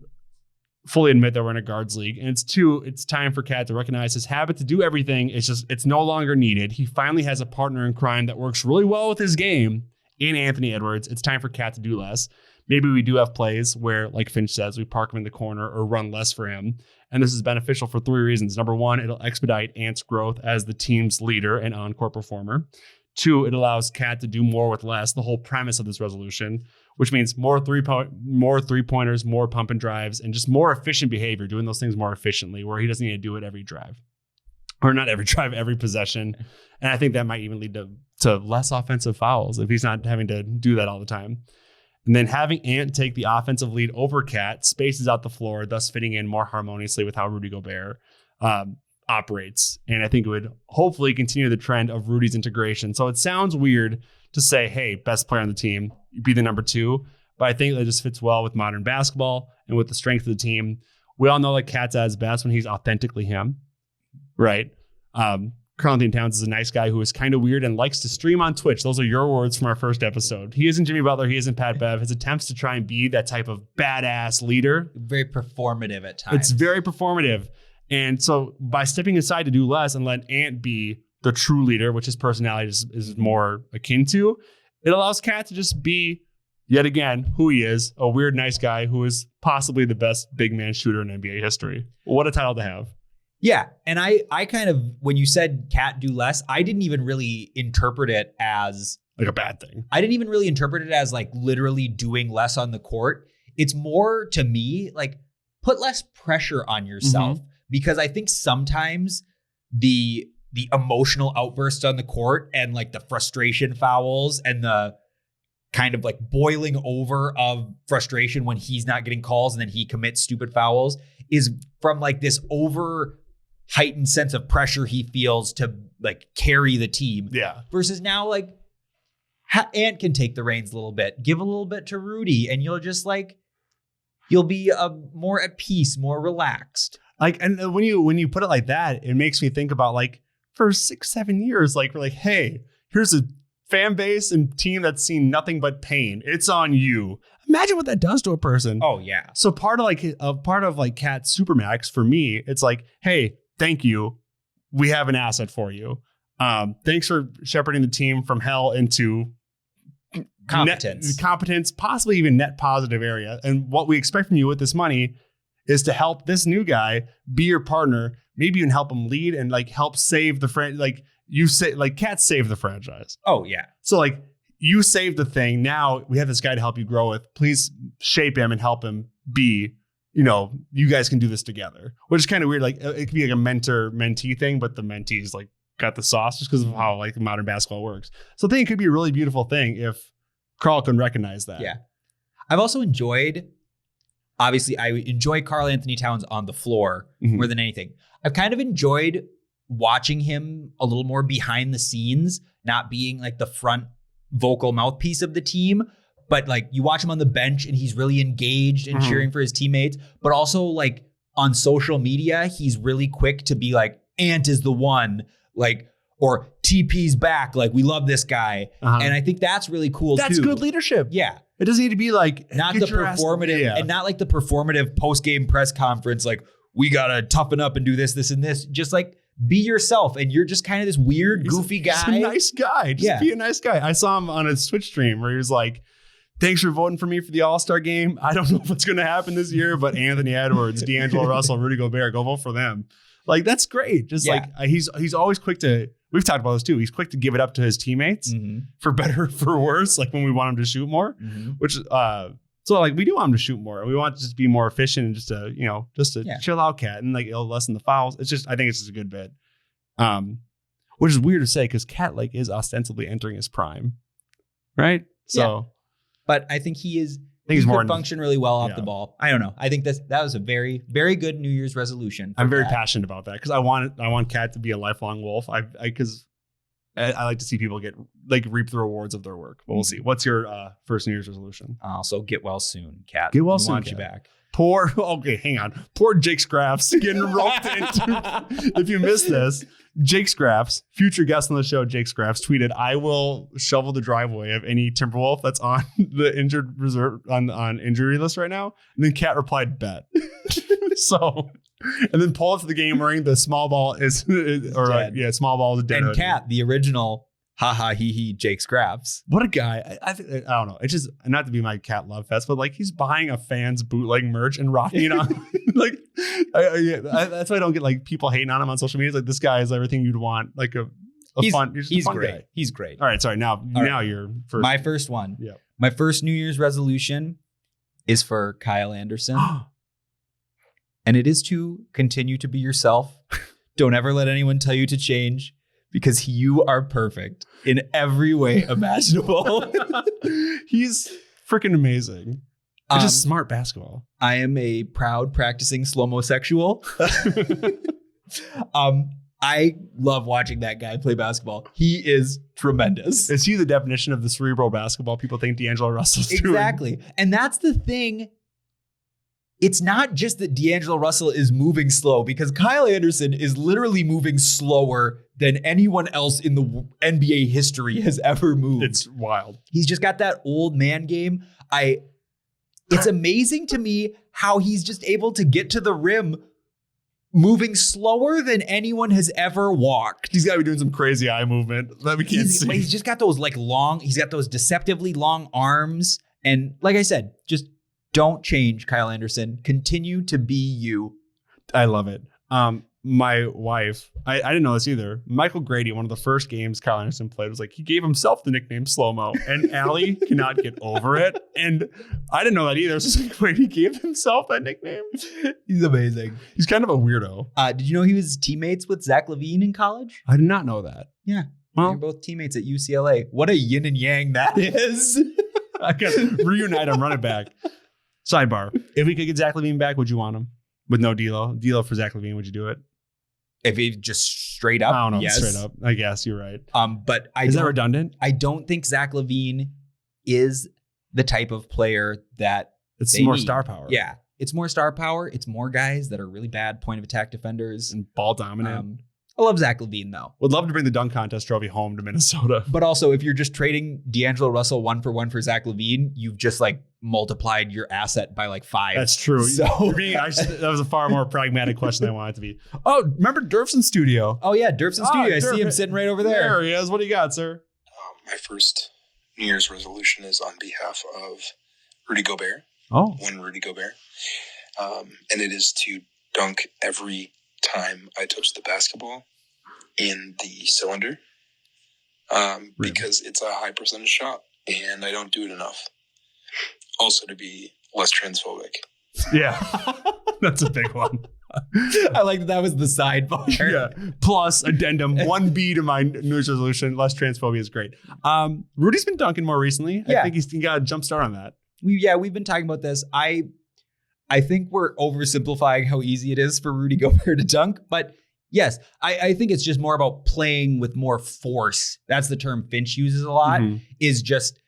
fully admit that we're in a guards league. And 2, it's time for Cat to recognize his habit to do everything. It's no longer needed. He finally has a partner in crime that works really well with his game in Anthony Edwards. It's time for Cat to do less. Maybe we do have plays where, like Finch says, we park him in the corner or run less for him. And this is beneficial for 3 reasons. Number 1, it'll expedite Ant's growth as the team's leader and on-court performer. 2, it allows Cat to do more with less, the whole premise of this resolution, which means more three-pointers, more pump and drives, and just more efficient behavior, doing those things more efficiently, where he doesn't need to do it every drive. Or not every drive, every possession. And I think that might even lead to less offensive fouls if he's not having to do that all the time. And then having Ant take the offensive lead over Cat spaces out the floor, thus fitting in more harmoniously with how Rudy Gobert operates. And I think it would hopefully continue the trend of Rudy's integration. So it sounds weird to say, hey, best player on the team, be the number 2. But I think that just fits well with modern basketball and with the strength of the team. We all know that Cat's at his best when he's authentically him, right? Karl Anthony Towns is a nice guy who is kind of weird and likes to stream on Twitch. Those are your words from our first episode. He isn't Jimmy Butler. He isn't Pat Bev. His attempts to try and be that type of badass leader. Very performative at times. It's very performative. And so by stepping aside to do less and let Ant be the true leader, which his personality is more akin to, it allows Cat to just be, yet again, who he is, a weird, nice guy who is possibly the best big man shooter in NBA history. What a title to have. Yeah. And I kind of, when you said Cat do less, I didn't even really interpret it as like a bad thing. I didn't even really interpret it as like literally doing less on the court. It's more to me like put less pressure on yourself, because I think sometimes the emotional outbursts on the court and like the frustration fouls and the kind of like boiling over of frustration when he's not getting calls and then he commits stupid fouls is from like this over heightened sense of pressure he feels to like carry the team. Yeah. Versus now, like Ant can take the reins a little bit, give a little bit to Rudy, and you'll just like, you'll be more at peace, more relaxed. Like, and when you put it like that, it makes me think about like for 6-7 years, like we're like, hey, here's a fan base and team that's seen nothing but pain. It's on you. Imagine what that does to a person. Oh yeah. So part of Cat Supermax for me, it's like, hey, thank you. We have an asset for you. Thanks for shepherding the team from hell into competence, possibly even net positive area. And what we expect from you with this money is to help this new guy be your partner. Maybe even help him lead and like help save the franchise. Like you say, like Cat saved the franchise. Oh yeah. So like you saved the thing. Now we have this guy to help you grow with. Please shape him and help him be, you guys can do this together, which is kind of weird. Like it could be like a mentor-mentee thing, but the mentee is like got the sauce just because of how like modern basketball works. So I think it could be a really beautiful thing if Karl can recognize that. Yeah. I've also enjoyed, obviously I enjoy Karl Anthony Towns on the floor more than anything. I've kind of enjoyed watching him a little more behind the scenes, not being like the front vocal mouthpiece of the team, but like you watch him on the bench and he's really engaged and cheering for his teammates, but also like on social media, he's really quick to be like, Ant is the one, like, or TP's back. Like, we love this guy. And I think that's really cool too. That's good leadership. Yeah. It doesn't need to be like not the performative and not like the performative post-game press conference. Like, we got to toughen up and do this, this, and this. Just like be yourself. And you're just kind of this weird, goofy guy. He's a nice guy. Just be a nice guy. I saw him on his Twitch stream where he was like thanks for voting for me for the All-Star game. I don't know what's going to happen this year, but Anthony Edwards, D'Angelo Russell, Rudy Gobert, go vote for them. Like, that's great. Just like he's always quick to, we've talked about this too. He's quick to give it up to his teammates for better, for worse. Like when we want him to shoot more, which so like we do want him to shoot more, and we want to just be more efficient and just to chill out, Cat, and like it'll lessen the fouls. It's just, I think it's just a good bit. Which is weird to say because Cat like is ostensibly entering his prime, right? So, but I think he is. I think he's more function really well off the ball. I don't know. I think that was a very, very good New Year's resolution. I'm very passionate about that because I want Cat to be a lifelong Wolf. Because I like to see people reap the rewards of their work. But we'll see. What's your first New Year's resolution? Also, get well soon, Cat. Get well soon. Want you back. Okay, hang on. Poor Jake Scraps getting roped into. If you missed this, Jake Scraps, future guest on the show, Jake Scraps tweeted, "I will shovel the driveway of any Timberwolf that's on the injured reserve on injury list right now." And then Cat replied, "Bet." So, and then pull up to the game wearing the small ball small ball is dead. And Cat, the original Jake Scraps. What a guy. I don't know. It's just not to be my Cat love fest, but like he's buying a fan's bootleg merch and rocking it on. Like, that's why I don't get like people hating on him on social media. It's like, this guy is everything you'd want. Like he's fun great. Guy. He's great. All right. Sorry. Now you're first. My first one. Yeah. My first New Year's resolution is for Kyle Anderson. And it is to continue to be yourself. Don't ever let anyone tell you to change. Because you are perfect in every way imaginable. He's freaking amazing. It's just smart basketball. I am a proud practicing slow-mo sexual. I love watching that guy play basketball. He is tremendous. Is he the definition of the cerebral basketball people think D'Angelo Russell's doing? Exactly. And that's the thing. It's not just that D'Angelo Russell is moving slow, because Kyle Anderson is literally moving slower than anyone else in the NBA history has ever moved. It's wild. He's just got that old man game. It's amazing to me how he's just able to get to the rim moving slower than anyone has ever walked. He's got to be doing some crazy eye movement that we can't see. He's just got those he's got those deceptively long arms. And like I said, just don't change, Kyle Anderson. Continue to be you. I love it. My wife, I didn't know this either. Michael Grady, one of the first games Kyle Anderson played, was like, he gave himself the nickname Slow-Mo. And Allie cannot get over it. And I didn't know that either. So like, wait, he gave himself that nickname? He's amazing. He's kind of a weirdo. Did you know he was teammates with Zach LaVine in college? I did not know that. Yeah. Well, they're both teammates at UCLA. What a yin and yang that is. I got to reunite him, run it back. Sidebar. If we could get Zach LaVine back, would you want him? With no D'Lo? D'Lo for Zach LaVine, would you do it? If he just straight up, I don't know. yes. Straight up, I guess you're right. But is that redundant? I don't think Zach LaVine is the type of player that it's more star power. Yeah, it's more star power. It's more guys that are really bad point of attack defenders and ball dominant. I love Zach LaVine though. Would love to bring the dunk contest trophy home to Minnesota. But also, if you're just trading D'Angelo Russell 1-for-1 for Zach LaVine, you've just like multiplied your asset by like 5. That's true. So that was a far more pragmatic question than I wanted it to be. Oh, remember Durf's in studio? Oh yeah, Durf's in studio. I see him sitting right over there. There he is. What do you got, sir? My first New Year's resolution is on behalf of Rudy Gobert. Oh. One Rudy Gobert. And it is to dunk every time I touch the basketball in the cylinder. Because it's a high percentage shot and I don't do it enough. Also to be less transphobic. Yeah. That's a big one. I like that was the sidebar. Yeah. Plus addendum 1B to my New Year's resolution. Less transphobia is great. Rudy's been dunking more recently. Yeah. I think he got a jump start on that. We've been talking about this. I think we're oversimplifying how easy it is for Rudy Gobert to dunk, but yes, I think it's just more about playing with more force. That's the term Finch uses a lot, is just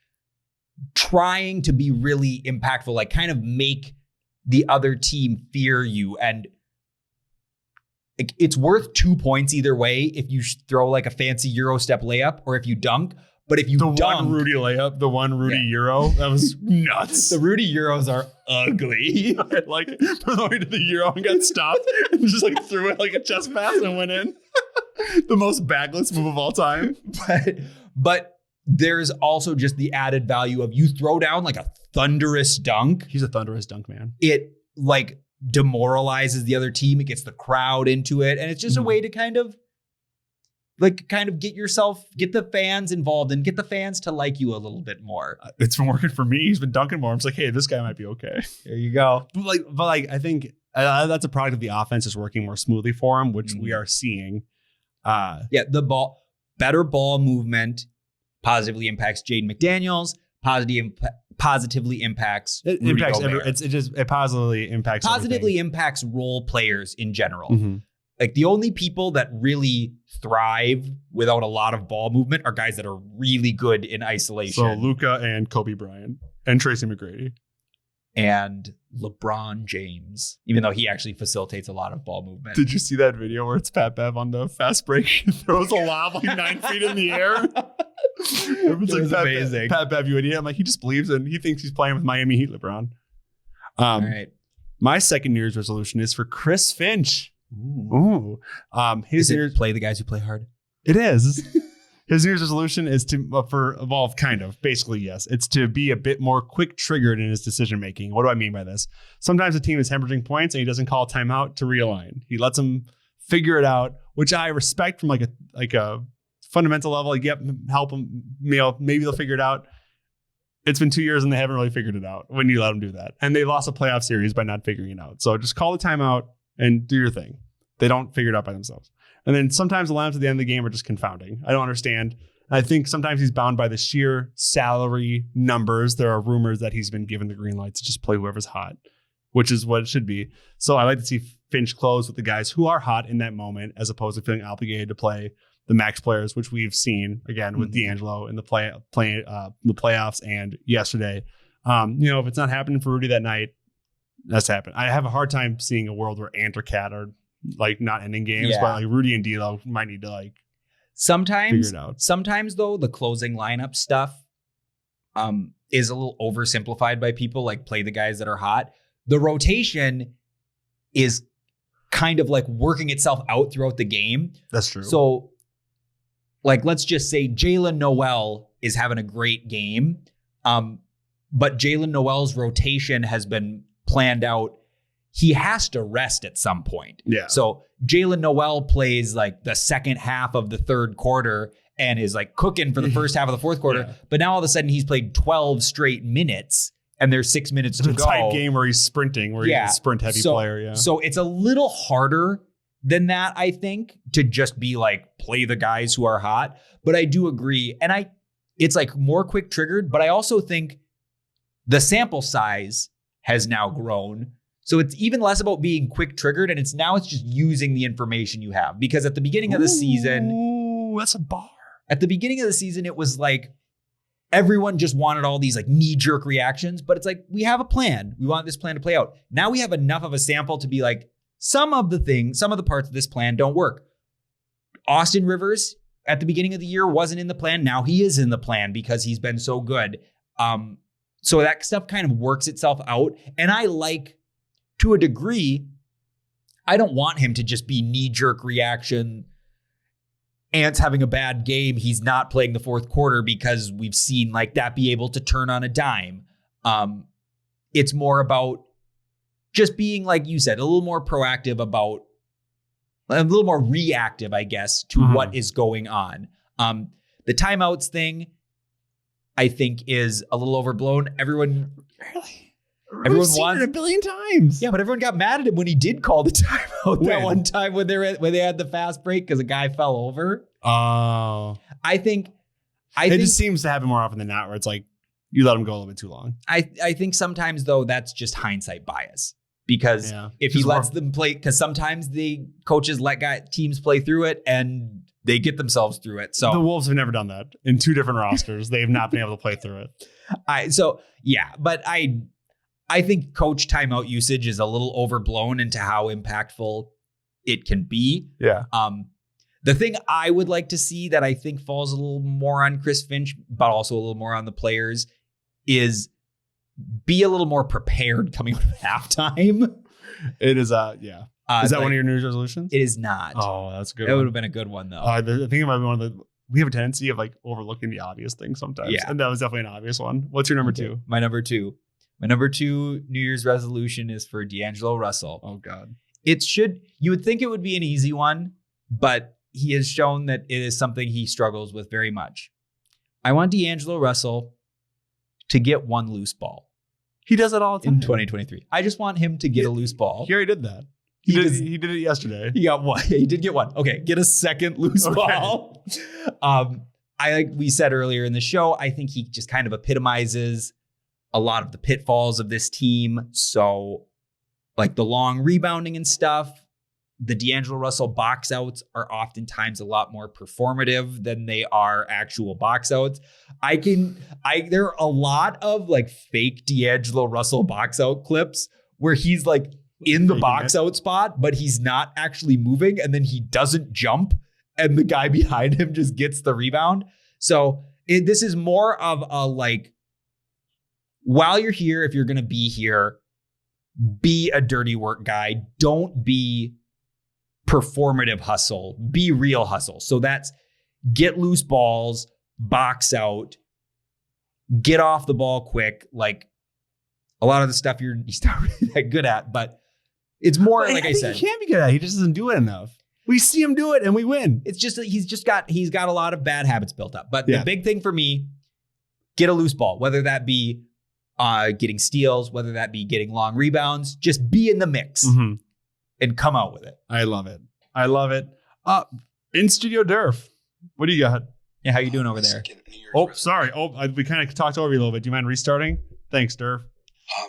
trying to be really impactful, like kind of make the other team fear you. And it's worth 2 points either way if you throw like a fancy Euro step layup or if you dunk. But if you dunk, one Rudy layup, the one Rudy Euro, that was nuts. The Rudy Euros are ugly. I like for the way to the Euro and got stopped and just like threw it like a chest pass and went in. The most backless move of all time. But there's also just the added value of you throw down like a thunderous dunk. He's a thunderous dunk man. It like demoralizes the other team. It gets the crowd into it. And it's just a way to kind of get the fans involved and get the fans to like you a little bit more. It's been working for me. He's been dunking more. I'm just like, hey, this guy might be okay. There you go. But I think that's a product of the offense is working more smoothly for him, which we are seeing. Better ball movement positively impacts Jaden McDaniels. Positively impacts Rudy Gobert. It positively impacts impacts role players in general. Mm-hmm. Like the only people that really thrive without a lot of ball movement are guys that are really good in isolation. So Luka and Kobe Bryant and Tracy McGrady. And LeBron James, even though he actually facilitates a lot of ball movement. Did you see that video where it's Pat Bev on the fast break? He throws a lob like 9 feet in the air. Everyone's like, amazing. Pat Bev, you idiot. I'm like, he just believes and he thinks he's playing with Miami Heat LeBron. All right. My second New Year's resolution is for Chris Finch. Ooh. Play the guys who play hard? It is. His New Year's resolution is to, basically, yes. It's to be a bit more quick triggered in his decision making. What do I mean by this? Sometimes a team is hemorrhaging points and he doesn't call a timeout to realign. He lets them figure it out, which I respect from like a fundamental level. Like, yep, help them. Maybe they'll figure it out. It's been 2 years and they haven't really figured it out when you let them do that. And they lost a playoff series by not figuring it out. So just call the timeout and do your thing. They don't figure it out by themselves. And then sometimes the lineups at the end of the game are just confounding. I don't understand. I think sometimes he's bound by the sheer salary numbers. There are rumors that he's been given the green light to just play whoever's hot, which is what it should be. So I like to see Finch close with the guys who are hot in that moment, as opposed to feeling obligated to play the max players, which we've seen again with D'Angelo in the playoffs and yesterday. If it's not happening for Rudy that night, that's happened. I have a hard time seeing a world where Ant or Cat are like not ending games, but like Rudy and D'Lo might need to figure it out. Sometimes though, the closing lineup stuff is a little oversimplified by people, like play the guys that are hot. The rotation is kind of like working itself out throughout the game. That's true. So like, let's just say Jalen Noel is having a great game. But Jalen Noel's rotation has been planned out. He has to rest at some point. Yeah. So Jalen Noel plays like the second half of the third quarter and is like cooking for the first half of the fourth quarter. Yeah. But now all of a sudden he's played 12 straight minutes and there's 6 minutes to go. It's a tight game where he's sprinting, where he's a sprint heavy player. Yeah. So it's a little harder than that, I think, to just be like, play the guys who are hot. But I do agree. And it's like more quick triggered, but I also think the sample size has now grown. So it's even less about being quick triggered, and it's just using the information you have. Because at the beginning of the season, that's a bar. At the beginning of the season, it was like everyone just wanted all these like knee-jerk reactions, but it's like, we have a plan. We want this plan to play out. Now we have enough of a sample to be like, some of the parts of this plan don't work. Austin Rivers at the beginning of the year wasn't in the plan. Now he is in the plan because he's been so good. So that stuff kind of works itself out. And I like, to a degree, I don't want him to just be knee-jerk reaction. Ant's having a bad game. He's not playing the fourth quarter because we've seen like that be able to turn on a dime. It's more about just being, like you said, a little more proactive about, a little more reactive, I guess, to what is going on. The timeouts thing, I think, is a little overblown. Everyone wants it a billion times. Yeah, but everyone got mad at him when he did call the timeout that one time when they had the fast break because a guy fell over. Oh, I think it just seems to happen more often than not, where it's like you let him go a little bit too long. I think sometimes though that's just hindsight bias, because if he lets them play, because sometimes the coaches let teams play through it and they get themselves through it. So the Wolves have never done that in two different rosters. They have not been able to play through it. But I think coach timeout usage is a little overblown into how impactful it can be. Yeah. The thing I would like to see that I think falls a little more on Chris Finch, but also a little more on the players, is be a little more prepared coming out of halftime. It is, yeah. Is that one of your New Year's resolutions? It is not. Oh, that's good. That would have been a good one, though. I think it might be one of the we have a tendency of like overlooking the obvious things sometimes. Yeah. And that was definitely an obvious one. What's your number two? My number two New Year's resolution is for D'Angelo Russell. Oh God. You would think it would be an easy one, but he has shown that it is something he struggles with very much. I want D'Angelo Russell to get one loose ball. He does it all the time. In 2023. I just want him to get a loose ball. He already did that. He did it yesterday. He got one. He did get one. Okay, get a second loose ball. Like we said earlier in the show, I think he just kind of epitomizes a lot of the pitfalls of this team. So like the long rebounding and stuff, the D'Angelo Russell box outs are oftentimes a lot more performative than they are actual box outs. There are a lot of like fake D'Angelo Russell box out clips where he's like in the box out spot, but he's not actually moving, and then he doesn't jump, and the guy behind him just gets the rebound. So this is more of a like, while you're here, if you're going to be here, be a dirty work guy. Don't be performative hustle. Be real hustle. So that's get loose balls, box out, get off the ball quick. Like a lot of the stuff he's not really that good at, but it's more like I said. He can't be good at it. He just doesn't do it enough. We see him do it and we win. It's just that he's got a lot of bad habits built up. But the big thing for me, get a loose ball, whether that be getting steals, whether that be getting long rebounds, just be in the mix and come out with it. I love it. I love it. In studio Durf, what do you got? Yeah, how you doing over there? Oh, sorry. We kind of talked over you a little bit. Do you mind restarting? Thanks, Durf.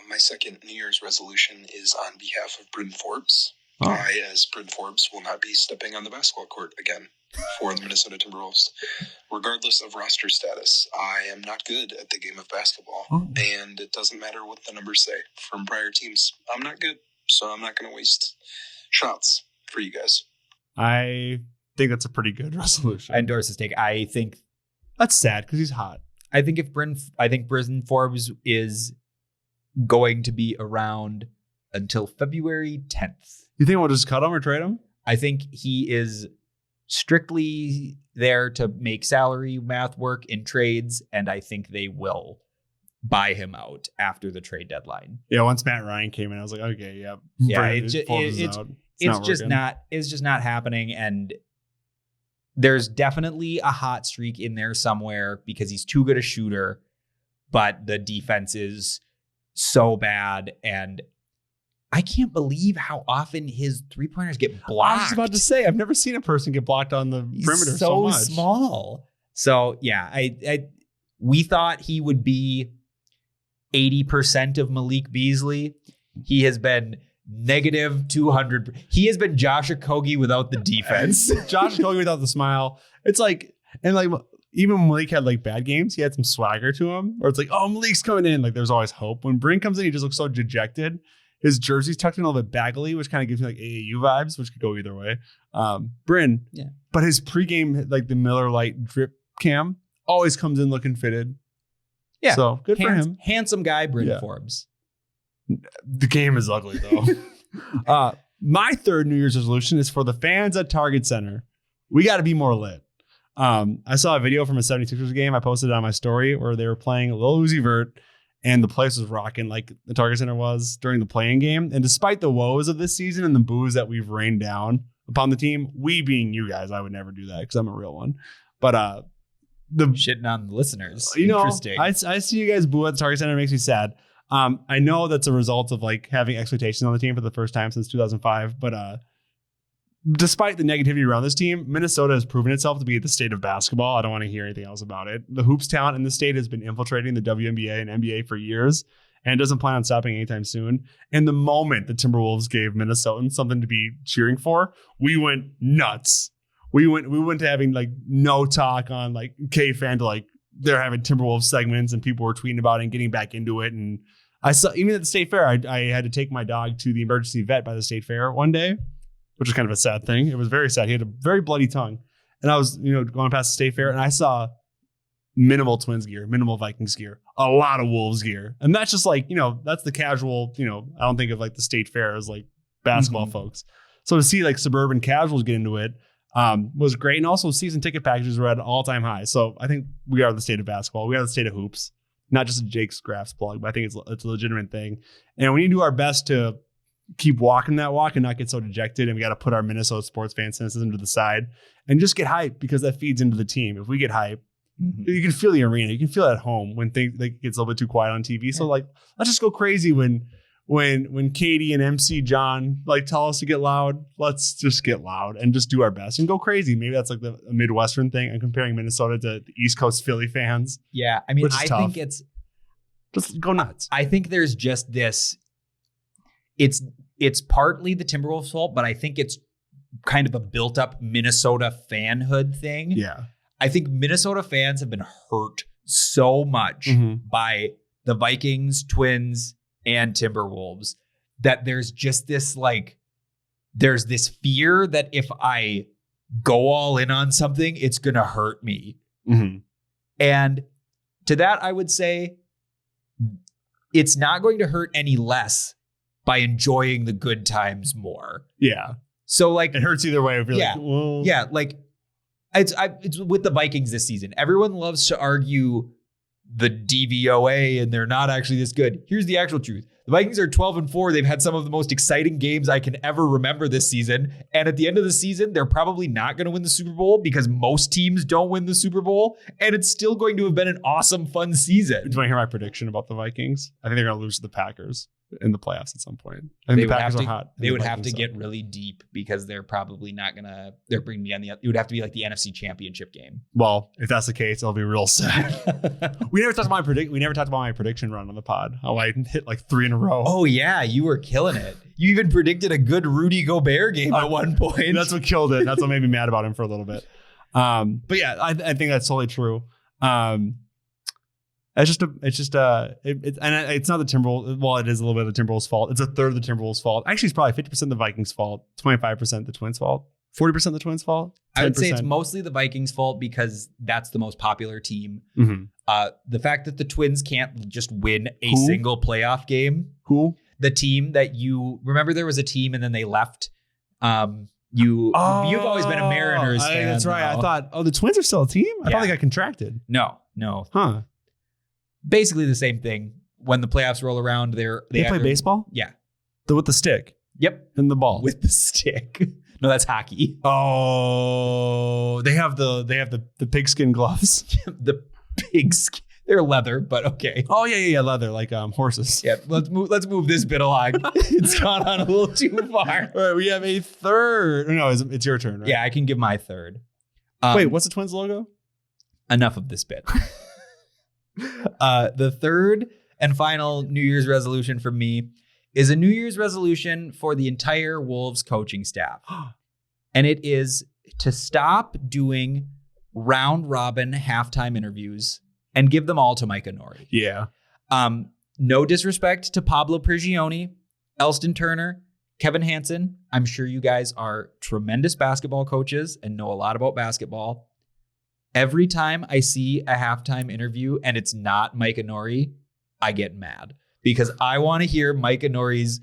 My second New Year's resolution is on behalf of Bryn Forbes. I, as Bryn Forbes, will not be stepping on the basketball court again for the Minnesota Timberwolves. Regardless of roster status, I am not good at the game of basketball. And it doesn't matter what the numbers say from prior teams. I'm not good, so I'm not going to waste shots for you guys. I think that's a pretty good resolution. I endorse his take. I think that's sad because he's hot. I think Bryn Forbes is going to be around until February 10th. You think we'll just cut him or trade him? I think he is strictly there to make salary math work in trades, and I think they will buy him out after the trade deadline. Yeah, once Matt Ryan came in, I was like, okay, yeah. It's just not happening, and there's definitely a hot streak in there somewhere because he's too good a shooter, but the defense is so bad, and I can't believe how often his three-pointers get blocked. I was about to say, I've never seen a person get blocked on the perimeter so much. So small. So, yeah, we thought he would be 80% of Malik Beasley. He has been negative 200. He has been Josh Okogie without the defense. Josh Okogie without the smile. It's like, and like, even when Malik had like bad games, he had some swagger to him. Or it's like, oh, Malik's coming in. Like, there's always hope. When Bryn comes in, he just looks so dejected. His jersey's tucked in a little bit baggily, which kind of gives me like AAU vibes, which could go either way. Bryn, yeah. But his pregame, like the Miller Lite drip cam, always comes in looking fitted. Yeah. So good for him. Handsome guy, Bryn Forbes. The game is ugly, though. My third New Year's resolution is for the fans at Target Center. We got to be more lit. I saw a video from a 76ers game. I posted it on my story where they were playing Lil Uzi Vert. And the place was rocking like the Target Center was during the playing game. And despite the woes of this season and the boos that we've rained down upon the team, we being you guys, I would never do that because I'm a real one. But the shitting on the listeners. Interesting. I see you guys boo at the Target Center. It makes me sad. I know that's a result of like having expectations on the team for the first time since 2005. But despite the negativity around this team, Minnesota has proven itself to be the state of basketball. I don't want to hear anything else about it. The hoops talent in the state has been infiltrating the WNBA and NBA for years and doesn't plan on stopping anytime soon. And the moment the Timberwolves gave Minnesotans something to be cheering for, we went nuts. We went to having like no talk on like K-Fan to like they're having Timberwolves segments and people were tweeting about it and getting back into it. And I saw even at the state fair, I had to take my dog to the emergency vet by the state fair one day, which was kind of a sad thing. It was very sad. He had a very bloody tongue. And I was, going past the state fair and I saw minimal Twins gear, minimal Vikings gear, a lot of Wolves gear. And that's just like, that's the casual, I don't think of like the state fair as like basketball folks. So to see like suburban casuals get into it, was great. And also season ticket packages were at an all-time high. So I think we are the state of basketball. We are the state of hoops. Not just a Jake's Graphs plug, but I think it's a legitimate thing. And we need to do our best to keep walking that walk and not get so dejected. And we got to put our Minnesota sports fan cynicism to the side and just get hyped, because that feeds into the team. If we get hyped, you can feel the arena. You can feel it at home when things gets a little bit too quiet on TV. So like, let's just go crazy when Katie and MC John like tell us to get loud. Let's just get loud and just do our best and go crazy. Maybe that's like a Midwestern thing. I'm comparing Minnesota to the East Coast Philly fans. Yeah, I mean, I think it's just go nuts. I think there's just this. It's partly the Timberwolves' fault, but I think it's kind of a built-up Minnesota fanhood thing. Yeah, I think Minnesota fans have been hurt so much by the Vikings, Twins, and Timberwolves that there's just this there's this fear that if I go all in on something, it's going to hurt me. And to that, I would say it's not going to hurt any less by enjoying the good times more. Yeah. So like it hurts either way. If you're yeah, like, well. yeah, like it's with the Vikings this season. Everyone loves to argue the DVOA and they're not actually this good. Here's the actual truth. The Vikings are 12-4. They've had some of the most exciting games I can ever remember this season. And at the end of the season, they're probably not going to win the Super Bowl because most teams don't win the Super Bowl. And it's still going to have been an awesome, fun season. Do you want to hear my prediction about the Vikings? I think they're going to lose to the Packers in the playoffs at some point. I think the Packers are hot. They would have to get really deep because they're probably not going to. They're bringing me on the. It would have to be like the NFC Championship game. Well, if that's the case, it'll be real sad. We never talked about my prediction run on the pod. How I hit like 3 in a row. Oh yeah, you were killing it. You even predicted a good Rudy Gobert game at one point. That's what killed it. That's what made me mad about him for a little bit. But yeah, I think that's totally true. It's not the Timberwolves. Well, it is a little bit of the Timberwolves' fault. It's a third of the Timberwolves' fault. Actually, it's probably 50% the Vikings' fault, 25% the Twins' fault, 40% the Twins' fault. 10%. I would say it's mostly the Vikings' fault because that's the most popular team. The fact that the Twins can't just win a single playoff game. Who? The team that you remember, there was a team and then they left. You've always been a Mariners fan. That's right. Now. I thought, the Twins are still a team? I thought they got contracted. No. Huh. Basically the same thing. When the playoffs roll around, they play baseball? Yeah. With the stick? Yep. And the ball? With the stick. No, that's hockey. Oh, they have the pigskin gloves. The pigskin. They're leather, but okay. Oh yeah, leather, like horses. Yeah, let's move this bit along. It's gone on a little too far. All right, we have a third. No, it's your turn, right? Yeah, I can give my third. Wait, what's the Twins logo? Enough of this bit. The third and final New Year's resolution for me is a New Year's resolution for the entire Wolves coaching staff. And it is to stop doing round robin halftime interviews and give them all to Micah Nori. Yeah. No disrespect to Pablo Prigioni, Elston Turner, Kevin Hansen. I'm sure you guys are tremendous basketball coaches and know a lot about basketball. Every time I see a halftime interview and it's not Micah Nori, I get mad because I want to hear Micah Nori's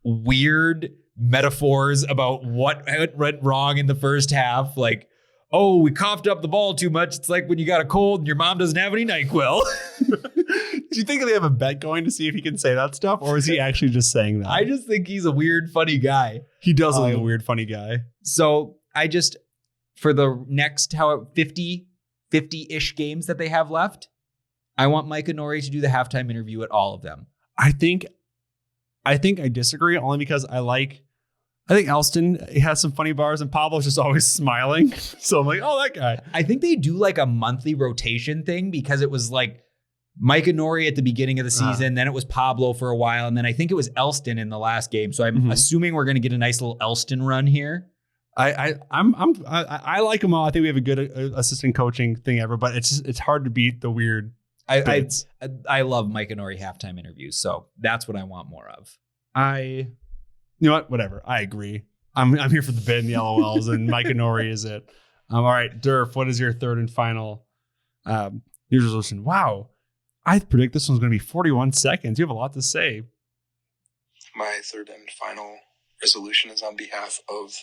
weird metaphors about what went wrong in the first half. Like, oh, we coughed up the ball too much. It's like when you got a cold and your mom doesn't have any NyQuil. Do you think they have a bet going to see if he can say that stuff? Or is he actually just saying that? I just think he's a weird, funny guy. He does look like a weird, funny guy. So for the next 50-ish games that they have left, I want Micah Nori to do the halftime interview at all of them. I think I disagree only because I think Elston has some funny bars and Pablo's just always smiling. So I'm like, oh, that guy. I think they do like a monthly rotation thing because it was like Micah Nori at the beginning of the season, then it was Pablo for a while, and then I think it was Elston in the last game. So I'm assuming we're going to get a nice little Elston run here. I like them all. I think we have a good assistant coaching thing ever, but it's hard to beat the weird. I love Micah Nori halftime interviews, so that's what I want more of. You know what? Whatever. I agree. I'm here for the bit and the LOLs, and Micah Nori is it. All right, Durf, what is your third and final New Year's resolution? Wow, I predict this one's going to be 41 seconds. You have a lot to say. My third and final resolution is on behalf of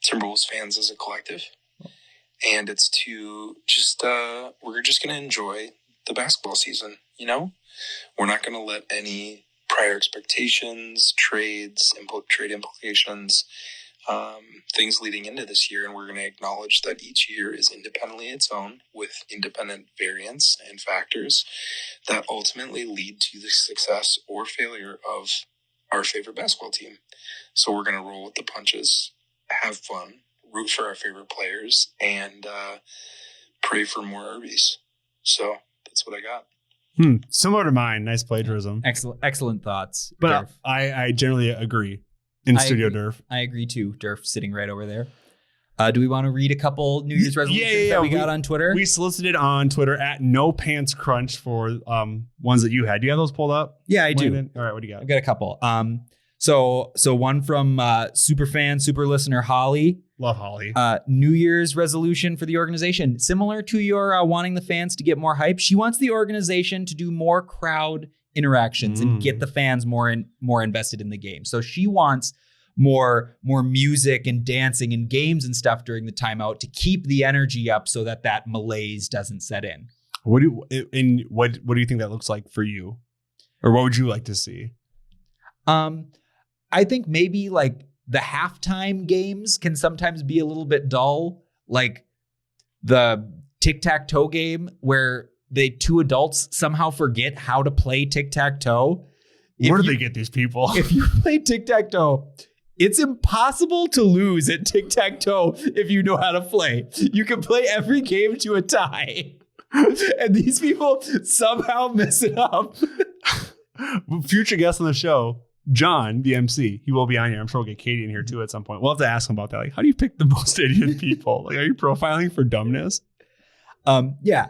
Timberwolves fans as a collective. And it's to just, we're just going to enjoy the basketball season, you know? We're not going to let any prior expectations, trade implications, things leading into this year, and we're going to acknowledge that each year is independently its own with independent variants and factors that ultimately lead to the success or failure of our favorite basketball team. So we're going to roll with the punches, have fun, root for our favorite players, and pray for more Irbies. So that's what I got. Similar to mine. Nice plagiarism. Excellent thoughts. But I generally agree. In studio, Durf. I agree too. Durf sitting right over there. Do we want to read a couple New Year's resolutions that we got on Twitter? We solicited on Twitter at No Pants Crunch for ones that you had. Do you have those pulled up? Yeah, I do. All right, what do you got? I've got a couple. So one from super listener Holly. Love Holly. New Year's resolution for the organization. Similar to your wanting the fans to get more hype, she wants the organization to do more crowd interactions and get the fans more invested in the game. So she wants more music and dancing and games and stuff during the timeout to keep the energy up so that malaise doesn't set in. What do you think that looks like for you? Or what would you like to see? I think maybe like the halftime games can sometimes be a little bit dull. Like the tic-tac-toe game where the two adults somehow forget how to play tic-tac-toe. Where do they get these people? If you play tic-tac-toe, it's impossible to lose at tic-tac-toe if you know how to play. You can play every game to a tie. And these people somehow mess it up. Future guest on the show, John, the MC, he will be on here. I'm sure we'll get Katie in here too at some point. We'll have to ask him about that. Like, how do you pick the most idiot people? Like, are you profiling for dumbness? Yeah.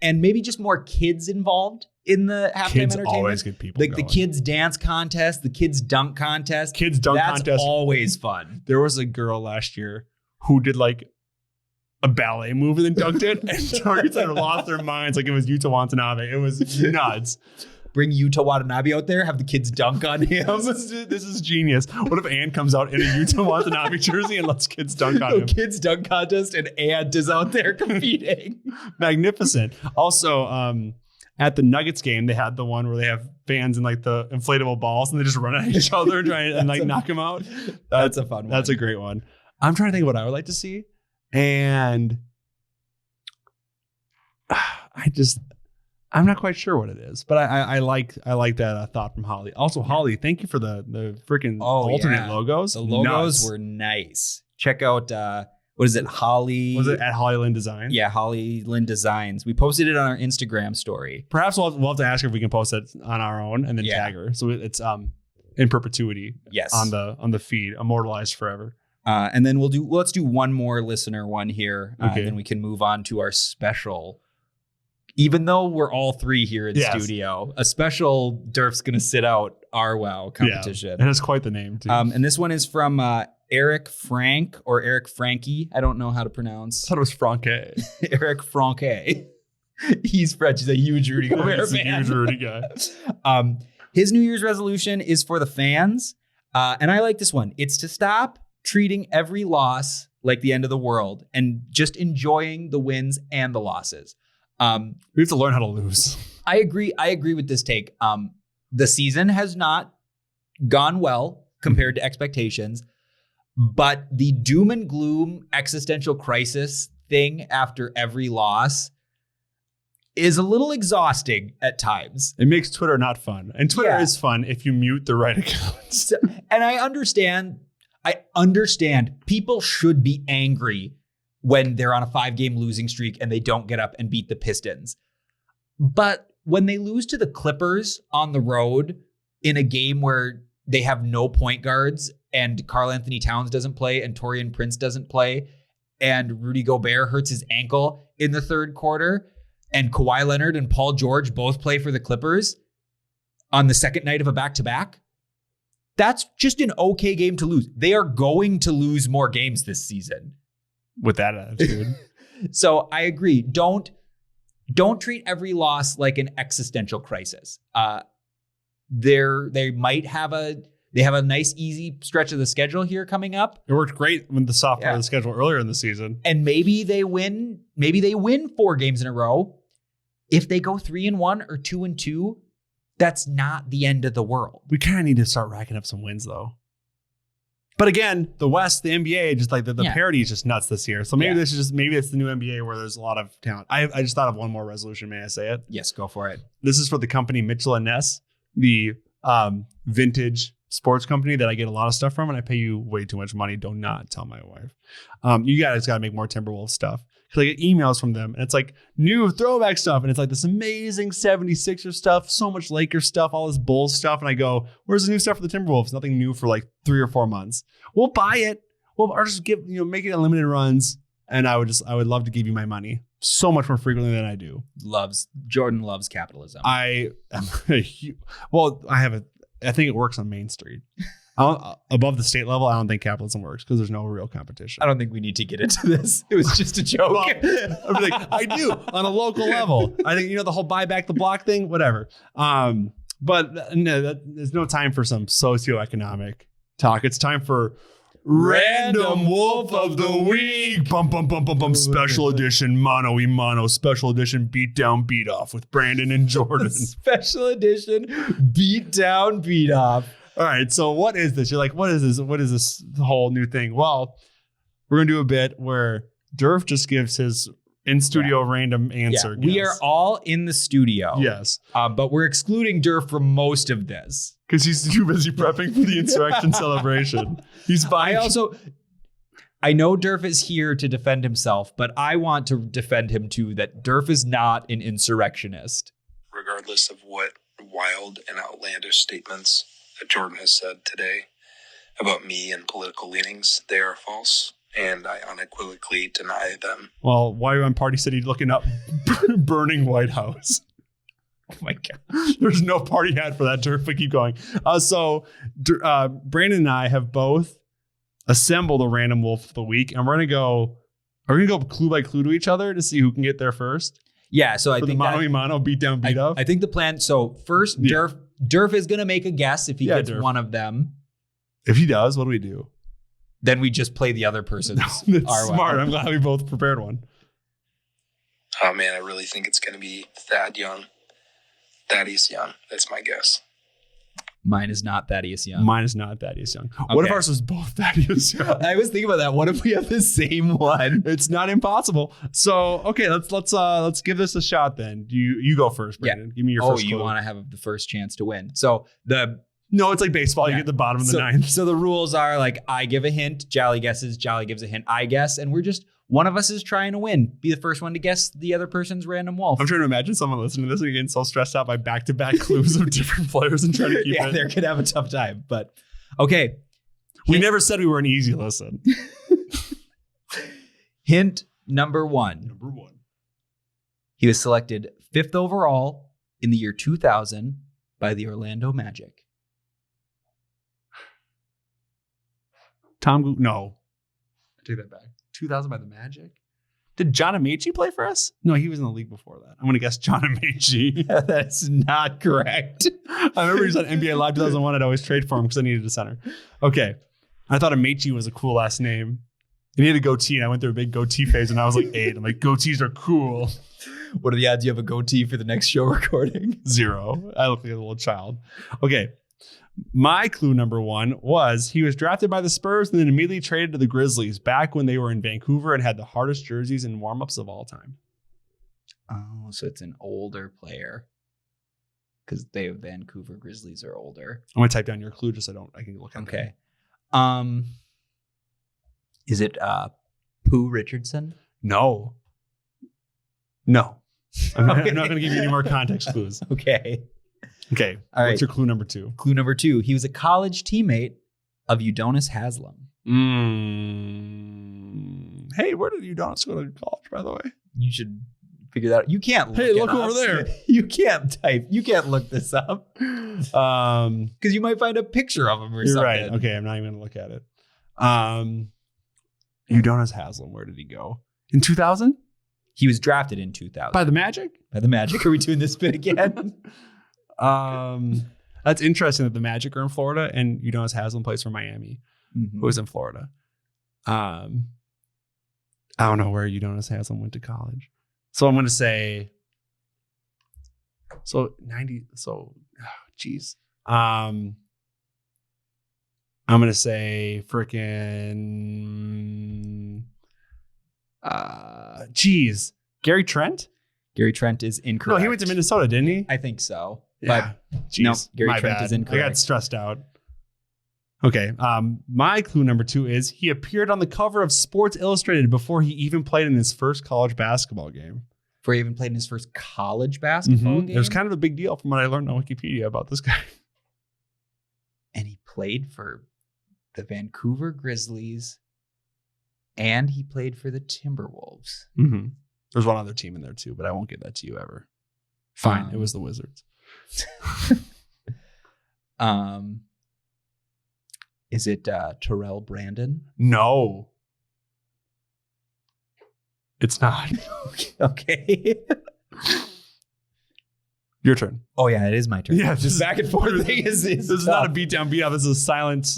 And maybe just more kids involved in the halftime kids entertainment. Always get people like going. The kids dance contest, the kids dunk contest. That's always fun. There was a girl last year who did like a ballet move and then dunked it, and targets had lost their minds like it was Yuta Watanabe. It was nuts. Bring Yuta Watanabe out there, have the kids dunk on him. This is genius. What if Ant comes out in a Yuta Watanabe jersey and lets kids dunk on him? Kids dunk contest and Ant is out there competing. Magnificent. Also, at the Nuggets game, they had the one where they have fans in like the inflatable balls and they just run at each other and like knock them out. That's a fun one. That's a great one. I'm trying to think of what I would like to see. And I'm not quite sure what it is, but I like that thought from Holly. Also, Holly, thank you for the freaking alternate logos. The logos were nice. Check out what is it, Holly? Was it at Holly Lynn Designs? Yeah, Holly Lynn Designs. We posted it on our Instagram story. Perhaps we'll have to ask her if we can post it on our own and then tag her, so it's in perpetuity. Yes, on the feed, immortalized forever. And then let's do one more listener one here, and then we can move on to our special. Even though we're all three here in studio, a special Durf's going to sit out our WoW competition. Yeah, it has quite the name, too. And this one is from Eric Frank or Eric Frankie. I don't know how to pronounce. I thought it was Franque. Eric Franque. He's French. He's a huge Rudy Gobert fan. He's a huge Rudy guy. His New Year's resolution is for the fans. And I like this one. It's to stop treating every loss like the end of the world and just enjoying the wins and the losses. We have to learn how to lose. I agree with this take. The season has not gone well compared to expectations, but the doom and gloom existential crisis thing after every loss is a little exhausting at times. It makes Twitter not fun. And Twitter is fun if you mute the right accounts. And I understand people should be angry when they're on a 5-game losing streak and they don't get up and beat the Pistons. But when they lose to the Clippers on the road in a game where they have no point guards and Karl Anthony Towns doesn't play and Taurean Prince doesn't play and Rudy Gobert hurts his ankle in the third quarter and Kawhi Leonard and Paul George both play for the Clippers on the second night of a back-to-back, that's just an okay game to lose. They are going to lose more games this season. With that attitude. So I agree. Don't treat every loss like an existential crisis. They might have They have a nice, easy stretch of the schedule here coming up. It worked great with the soft part of the schedule earlier in the season. And maybe they win 4 games in a row. If they go 3-1 or 2-2, that's not the end of the world. We kind of need to start racking up some wins, though. But again, the West, the NBA, just like the parity is just nuts this year. So maybe maybe it's the new NBA where there's a lot of talent. I just thought of one more resolution. May I say it? Yes, go for it. This is for the company Mitchell & Ness, the vintage sports company that I get a lot of stuff from, and I pay you way too much money. Do not tell my wife. You guys got to make more Timberwolves stuff. Because I get emails from them, and it's like new throwback stuff, and it's like this amazing 76er stuff, so much Lakers stuff, all this Bulls stuff, and I go, where's the new stuff for the Timberwolves? Nothing new for like 3 or 4 months. We'll buy it. Or just make it unlimited runs, and I would love to give you my money so much more frequently than I do. Jordan loves capitalism. I think it works on Main Street. Above the state level, I don't think capitalism works because there's no real competition. I don't think we need to get into this. It was just a joke. Well, I'm like, I do on a local level. I think the whole buy back the block thing, whatever. But no, there's no time for some socioeconomic talk. It's time for Random Wolf of the Week. Bum bum bum bum bum. Special edition mono e mono. Special edition beat down beat off with Brandon and Jordan. Special edition beat down beat off. All right, so what is this? You're like, what is this? What is this whole new thing? Well, we're going to do a bit where Durf just gives his in-studio random answer. Yeah. We are all in the studio. Yes. But we're excluding Durf from most of this. Because he's too busy prepping for the insurrection celebration. He's buying. I know Durf is here to defend himself, but I want to defend him too, that Durf is not an insurrectionist. Regardless of what wild and outlandish statements that Jordan has said today about me and political leanings, they are false, and I unequivocally deny them. Well, why are you on Party City looking up burning White House? Oh my God. There's no party hat for that, Durf, but keep going. So Brandon and I have both assembled a random wolf of the week, and we're going to go clue by clue to each other to see who can get there first. Yeah, so I think the mono beat down beat up. I think the plan. So first, Durf is going to make a guess if he gets one of them. If he does, what do we do? Then we just play the other person's. That's smart. I'm glad we both prepared one. Oh man, I really think it's going to be Thaddeus Young. That's my guess. Mine is not Thaddeus Young. Okay. What if ours was both Thaddeus Young? I was thinking about that. What if we have the same one? It's not impossible. So okay, let's give this a shot then. You go first, Brandon. Give me your first clue. You want to have the first chance to win. So No, it's like baseball. You get the bottom of the ninth. So the rules are like I give a hint, Jolly guesses, Jolly gives a hint, I guess, and we're just one of us is trying to win. Be the first one to guess the other person's random wolf. I'm trying to imagine someone listening to this and getting so stressed out by back-to-back clues of different players and trying to keep it. They're gonna have a tough time. But okay. We never said we were an easy listen. Hint number one. He was selected 5th overall in the year 2000 by the Orlando Magic. No. I take that back. 2000 by the Magic? Did John Amaechi play for us? No, he was in the league before that. I'm going to guess John Amaechi. That's not correct. I remember he was on NBA Live 2001. I'd always trade for him because I needed a center. Okay. I thought Amaechi was a cool last name. And he had a goatee, and I went through a big goatee phase when I was like 8. I'm like, goatees are cool. What are the odds you have a goatee for the next show recording? 0. I look like a little child. Okay. My clue number 1 was he was drafted by the Spurs and then immediately traded to the Grizzlies back when they were in Vancouver and had the hardest jerseys and warm-ups of all time. Oh, so it's an older player because the Vancouver Grizzlies are older. I'm going to type down your clue just so I can look at it. Okay. Is it Pooh Richardson? No. I'm not going to give you any more context clues. Okay. All right. What's your clue number 2? Clue number 2. He was a college teammate of Udonis Haslem. Hey, where did Udonis go to college, by the way? You should figure that out. You can't look over there. You can't type. You can't look this up. Because you might find a picture of him or something. Right. Okay, I'm not even going to look at it. Udonis Haslem, where did he go? In 2000? He was drafted in 2000. By the Magic? By the Magic. Are we doing this bit again? That's interesting that the Magic are in Florida and Udonis Haslem plays for Miami, who is in Florida. I don't know where Udonis Haslem went to college. So I'm going to say, geez. I'm going to say freaking, Gary Trent? Gary Trent is incorrect. No, he went to Minnesota, didn't he? I think so. Yeah. But no, Gary Trent is incorrect. I got stressed out. Okay. My clue number 2 is he appeared on the cover of Sports Illustrated before he even played in his first college basketball game. Before he even played in his first college basketball game? It was kind of a big deal from what I learned on Wikipedia about this guy. And he played for the Vancouver Grizzlies and he played for the Timberwolves. There's one other team in there too, but I won't give that to you ever. Fine. It was the Wizards. Is it Terrell Brandon? No. It's not. Okay. Your turn. Oh yeah, it is my turn. Yeah, just back and forth thing is this is not a beat down, beat up. This is a silent.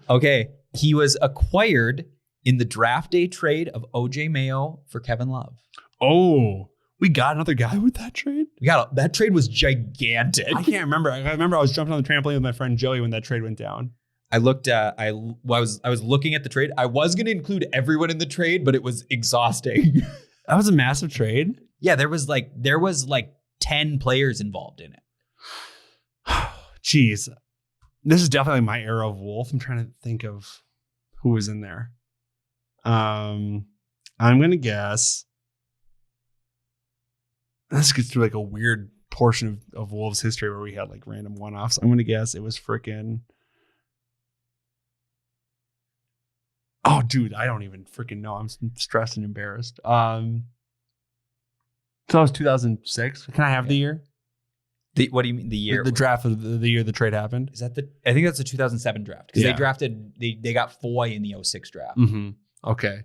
Okay. He was acquired in the draft day trade of OJ Mayo for Kevin Love. Oh, we got another guy with that trade? That trade was gigantic. I can't remember. I remember I was jumping on the trampoline with my friend Joey when that trade went down. I looked at I was looking at the trade. I was going to include everyone in the trade, but it was exhausting. That was a massive trade. Yeah, there was like 10 players involved in it. Jeez. This is definitely my era of Wolf. I'm trying to think of who was in there. I'm going to guess. Let's get through like a weird portion of Wolves history where we had like random one-offs. I'm going to guess it was freaking. Oh, dude, I don't even freaking know. I'm stressed and embarrassed. So that was 2006. Can I have the year? What do you mean the year? The draft of the year the trade happened. Is that I think that's the 2007 draft because they got Foy in the 06 draft. Okay.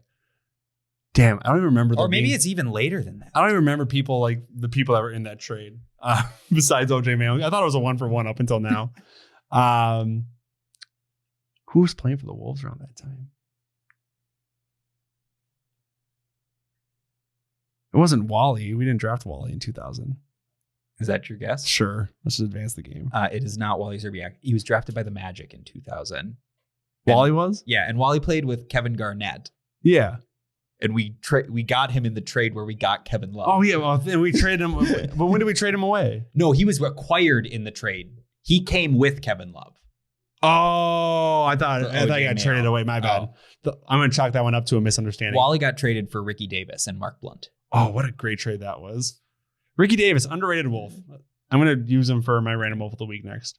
Damn, I don't even remember. Or maybe it's even later than that. I don't even remember people like the people that were in that trade besides OJ Mayo. I thought it was a 1-for-1 up until now. Who was playing for the Wolves around that time? It wasn't Wally. We didn't draft Wally in 2000. Is that your guess? Sure. Let's just advance the game. It is not Wally Szczerbiak. He was drafted by the Magic in 2000. Wally was? Yeah, and Wally played with Kevin Garnett. Yeah. And we got him in the trade where we got Kevin Love. Oh, yeah. Well, then we traded him. But when did we trade him away? No, he was acquired in the trade. He came with Kevin Love. Oh, I thought he got traded away. My bad. I'm going to chalk that one up to a misunderstanding. Wally got traded for Ricky Davis and Mark Blunt. Oh, what a great trade that was. Ricky Davis, underrated Wolf. I'm going to use him for my random Wolf of the week next.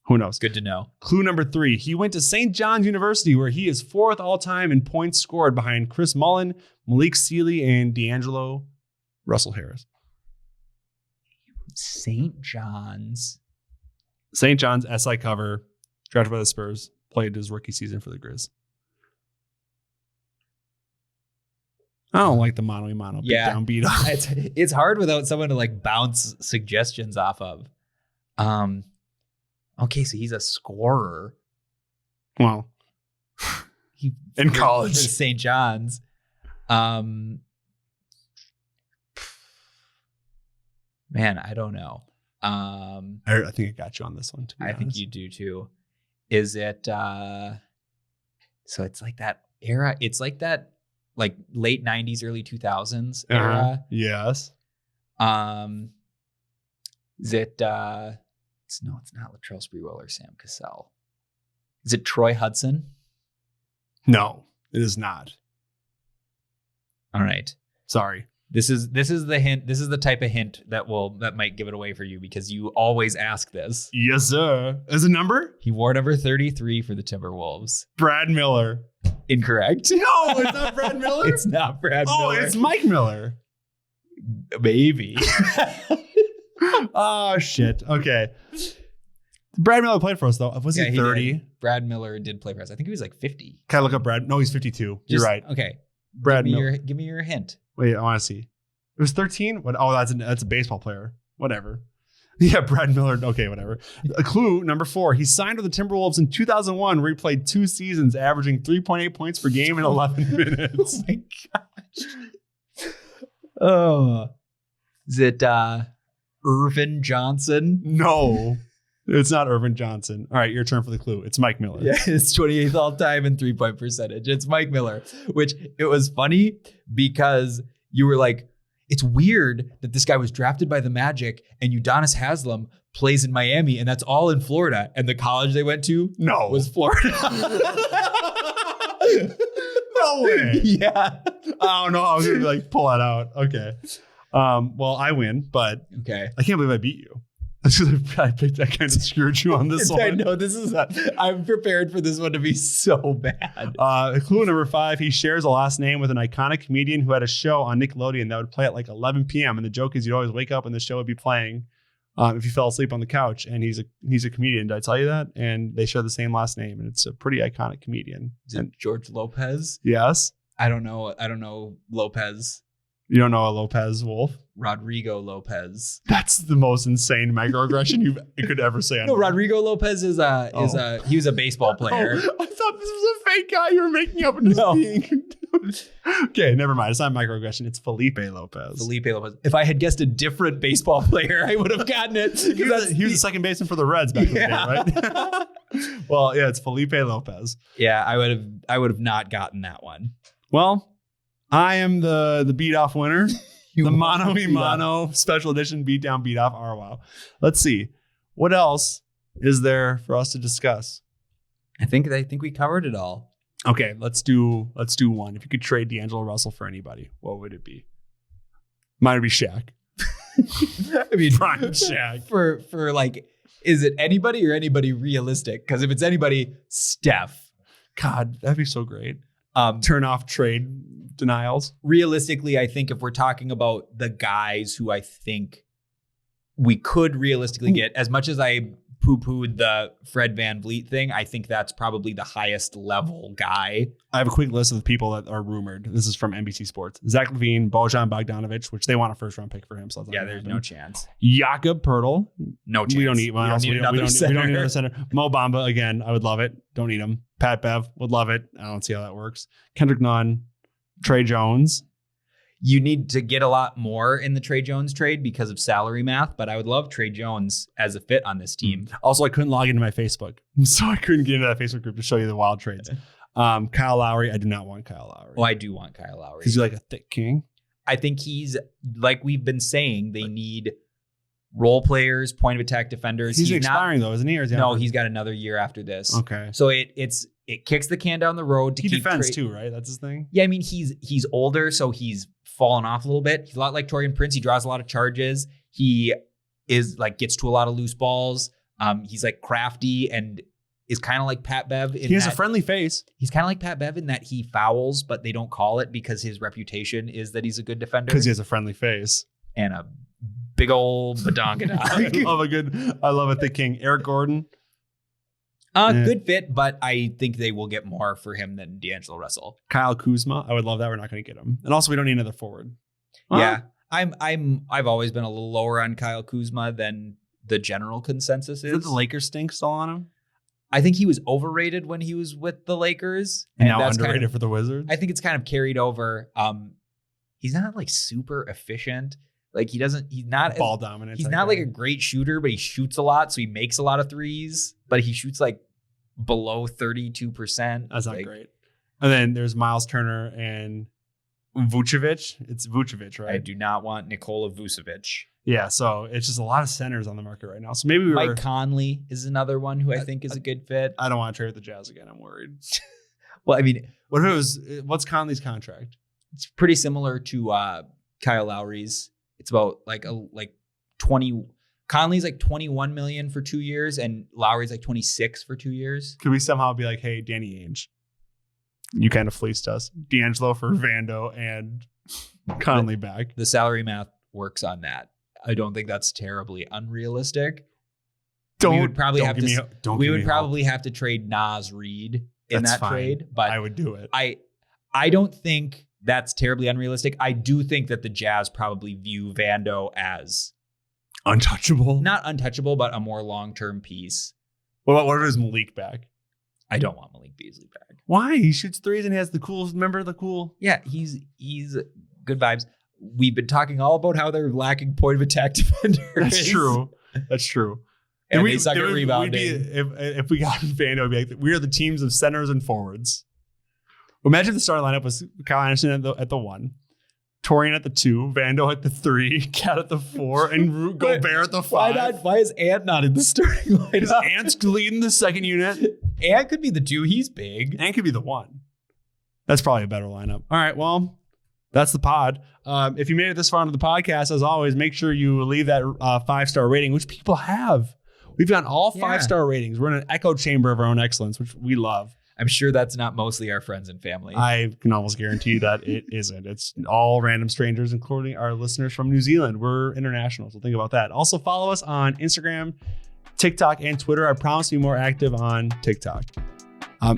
Who knows? Good to know. Clue number 3. He went to St. John's University, where he is 4th all-time in points scored behind Chris Mullin, Malik Sealy, and D'Angelo Russell Harris. St. John's. St. John's, SI cover, drafted by the Spurs, played his rookie season for the Grizz. I don't like the mono beat down beat up. It's hard without someone to like bounce suggestions off of. Okay, so he's a scorer. Well, in college, St. John's. Man, I don't know. I think I got you on this one too. I think you do too. Is it? So it's like that era. It's like that. Like late 90s, early 2000s era. Yes. Is it it's not Latrell Sprewell or Sam Cassell. Is it Troy Hudson? No, it is not. All right. Sorry. This is the hint. This is the type of hint that might give it away for you because you always ask this. Yes, sir. Is a number? He wore number 33 for the Timberwolves. Brad Miller. Incorrect. No, it's not Brad Miller. It's not Brad Miller. Oh, it's Mike Miller. Maybe. Oh, shit. Okay. Brad Miller played for us, though. Was he 30? Brad Miller did play for us. I think he was like 50. Can I look up Brad? No, he's 52. You're right. Okay. Brad Miller. Give me your hint. Wait, I want to see. It was 13? What? Oh, that's a baseball player. Whatever. Yeah, Brad Miller. Okay, whatever. Clue number 4. He signed with the Timberwolves in 2001, where he played 2 seasons, averaging 3.8 points per game in 11 minutes. Oh my gosh. Oh, is it Irvin Johnson? No, it's not Irvin Johnson. All right, your turn for the clue. It's Mike Miller. Yeah, it's 28th all time in 3-point percentage. It's Mike Miller, which it was funny because you were like, it's weird that this guy was drafted by the Magic and Udonis Haslem plays in Miami, and that's all in Florida. And the college they went to was Florida. No way. Yeah. I don't know. I was going to like pull that out. Okay. Well, I win, but okay. I can't believe I beat you. I kind of screwed you on this one. I know this is. I'm prepared for this one to be so bad. Clue number 5. He shares a last name with an iconic comedian who had a show on Nickelodeon that would play at like 11 p.m. And the joke is you'd always wake up and the show would be playing if you fell asleep on the couch. And he's a comedian. Did I tell you that? And they share the same last name, and it's a pretty iconic comedian. Is it George Lopez? Yes. I don't know Lopez. You don't know a Lopez Wolf? Rodrigo Lopez. That's the most insane microaggression you could ever say. No, Rodrigo Lopez he was a baseball player. Oh, I thought this was a fake guy you were making up and just being. Okay, never mind. It's not microaggression. It's Felipe Lopez. Felipe Lopez. If I had guessed a different baseball player, I would have gotten it. He was the second baseman for the Reds back in the day, right? Well, yeah, it's Felipe Lopez. Yeah, I would have not gotten that one. Well, I am the beat off winner. The Mano y Mano special edition beatdown beat off. Oh, wow. Let's see. What else is there for us to discuss? I think we covered it all. Okay, let's do one. If you could trade D'Angelo Russell for anybody, what would it be? Mine would be Shaq. I mean, prime Shaq. For like, is it anybody or anybody realistic? Because if it's anybody, Steph. God, that'd be so great. Turn off trade denials. Realistically, I think if we're talking about the guys who I think we could realistically get, as much as I poo-pooed the Fred VanVleet thing, I think that's probably the highest level guy. I have a quick list of the people that are rumored. This is from NBC Sports. Zach LaVine, Bojan Bogdanovic, which they want a first-round pick for him. So there's no chance. Jakob Poeltl. No chance. We don't need one else. We don't need another center. Mo Bamba, again, I would love it. Don't need him. Pat Bev, would love it. I don't see how that works. Kendrick Nunn, Trey Jones. You need to get a lot more in the Trey Jones trade because of salary math, but I would love Trey Jones as a fit on this team. Also, I couldn't log into my Facebook, so I couldn't get into that Facebook group to show you the wild trades. Kyle Lowry, I do not want Kyle Lowry. Oh, I do want Kyle Lowry. Because you're like a thick king. I think he's, like we've been saying, they need role players, point of attack defenders. He's expiring though, isn't he? Or is he he's got another year after this. Okay. So it kicks the can down the road to he keep defends too, right? That's his thing. Yeah, I mean he's older, so he's fallen off a little bit. He's a lot like Taurean Prince. He draws a lot of charges. He is like gets to a lot of loose balls. He's like crafty and is kind of like Pat Bev. He has a friendly face. He's kind of like Pat Bev in that he fouls, but they don't call it because his reputation is that he's a good defender. Because he has a friendly face and a big old badongadon. I love a thick king. Eric Gordon. Good fit, but I think they will get more for him than D'Angelo Russell. Kyle Kuzma. I would love that. We're not going to get him. And also, we don't need another forward. Yeah. I've always been a little lower on Kyle Kuzma than the general consensus is. Is the Lakers stink still on him? I think he was overrated when he was with the Lakers. And now underrated for the Wizards? I think it's kind of carried over. He's not like super efficient. Like he's not ball dominant. He's not like a great shooter, but he shoots a lot. So he makes a lot of threes, but he shoots like below 32%. That's not great. And then there's Miles Turner and Vucevic. It's Vucevic, right? I do not want Nikola Vucevic. Yeah. So it's just a lot of centers on the market right now. So maybe Mike Conley is another one who I think is a good fit. I don't want to trade with the Jazz again. I'm worried. Well, I mean, what's Conley's contract? It's pretty similar to Kyle Lowry's. It's about like 20. Conley's like 21 million for 2 years, and Lowry's like 26 for 2 years. Could we somehow be like, hey, Danny Ainge, you kind of fleeced us. D'Angelo for Vando and Conley back. The salary math works on that. I don't think that's terribly unrealistic. We would probably have to trade Naz Reid in that trade, but I would do it. I don't think that's terribly unrealistic. I do think that the Jazz probably view Vando as Untouchable. Not untouchable, but a more long-term piece. What is Malik back? I don't want Malik Beasley back. Why? He shoots threes and he has the cool. Remember the cool? Yeah, he's good vibes. We've been talking all about how they're lacking point of attack defenders. That's true. That's true. And they suck at rebounding. If we got Vando, it'd be like, we are the teams of centers and forwards. Imagine if the starting lineup was Kyle Anderson at the 1, Torian at the 2, Vando at the 3, Cat at the 4, and Gobert at the 5. Why is Ant not in the starting lineup? Because Ant's leading the second unit. Ant could be the 2. He's big. Ant could be the 1. That's probably a better lineup. All right, well, that's the pod. If you made it this far into the podcast, as always, make sure you leave that 5-star rating, which people have. We've gotten all 5-star ratings. We're in an echo chamber of our own excellence, which we love. I'm sure that's not mostly our friends and family. I can almost guarantee that it isn't. It's all random strangers, including our listeners from New Zealand. We're international, so think about that. Also, follow us on Instagram, TikTok, and Twitter. I promise to be more active on TikTok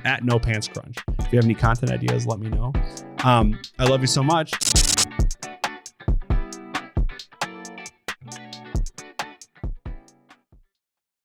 at No Pants Crunch. If you have any content ideas, let me know. I love you so much.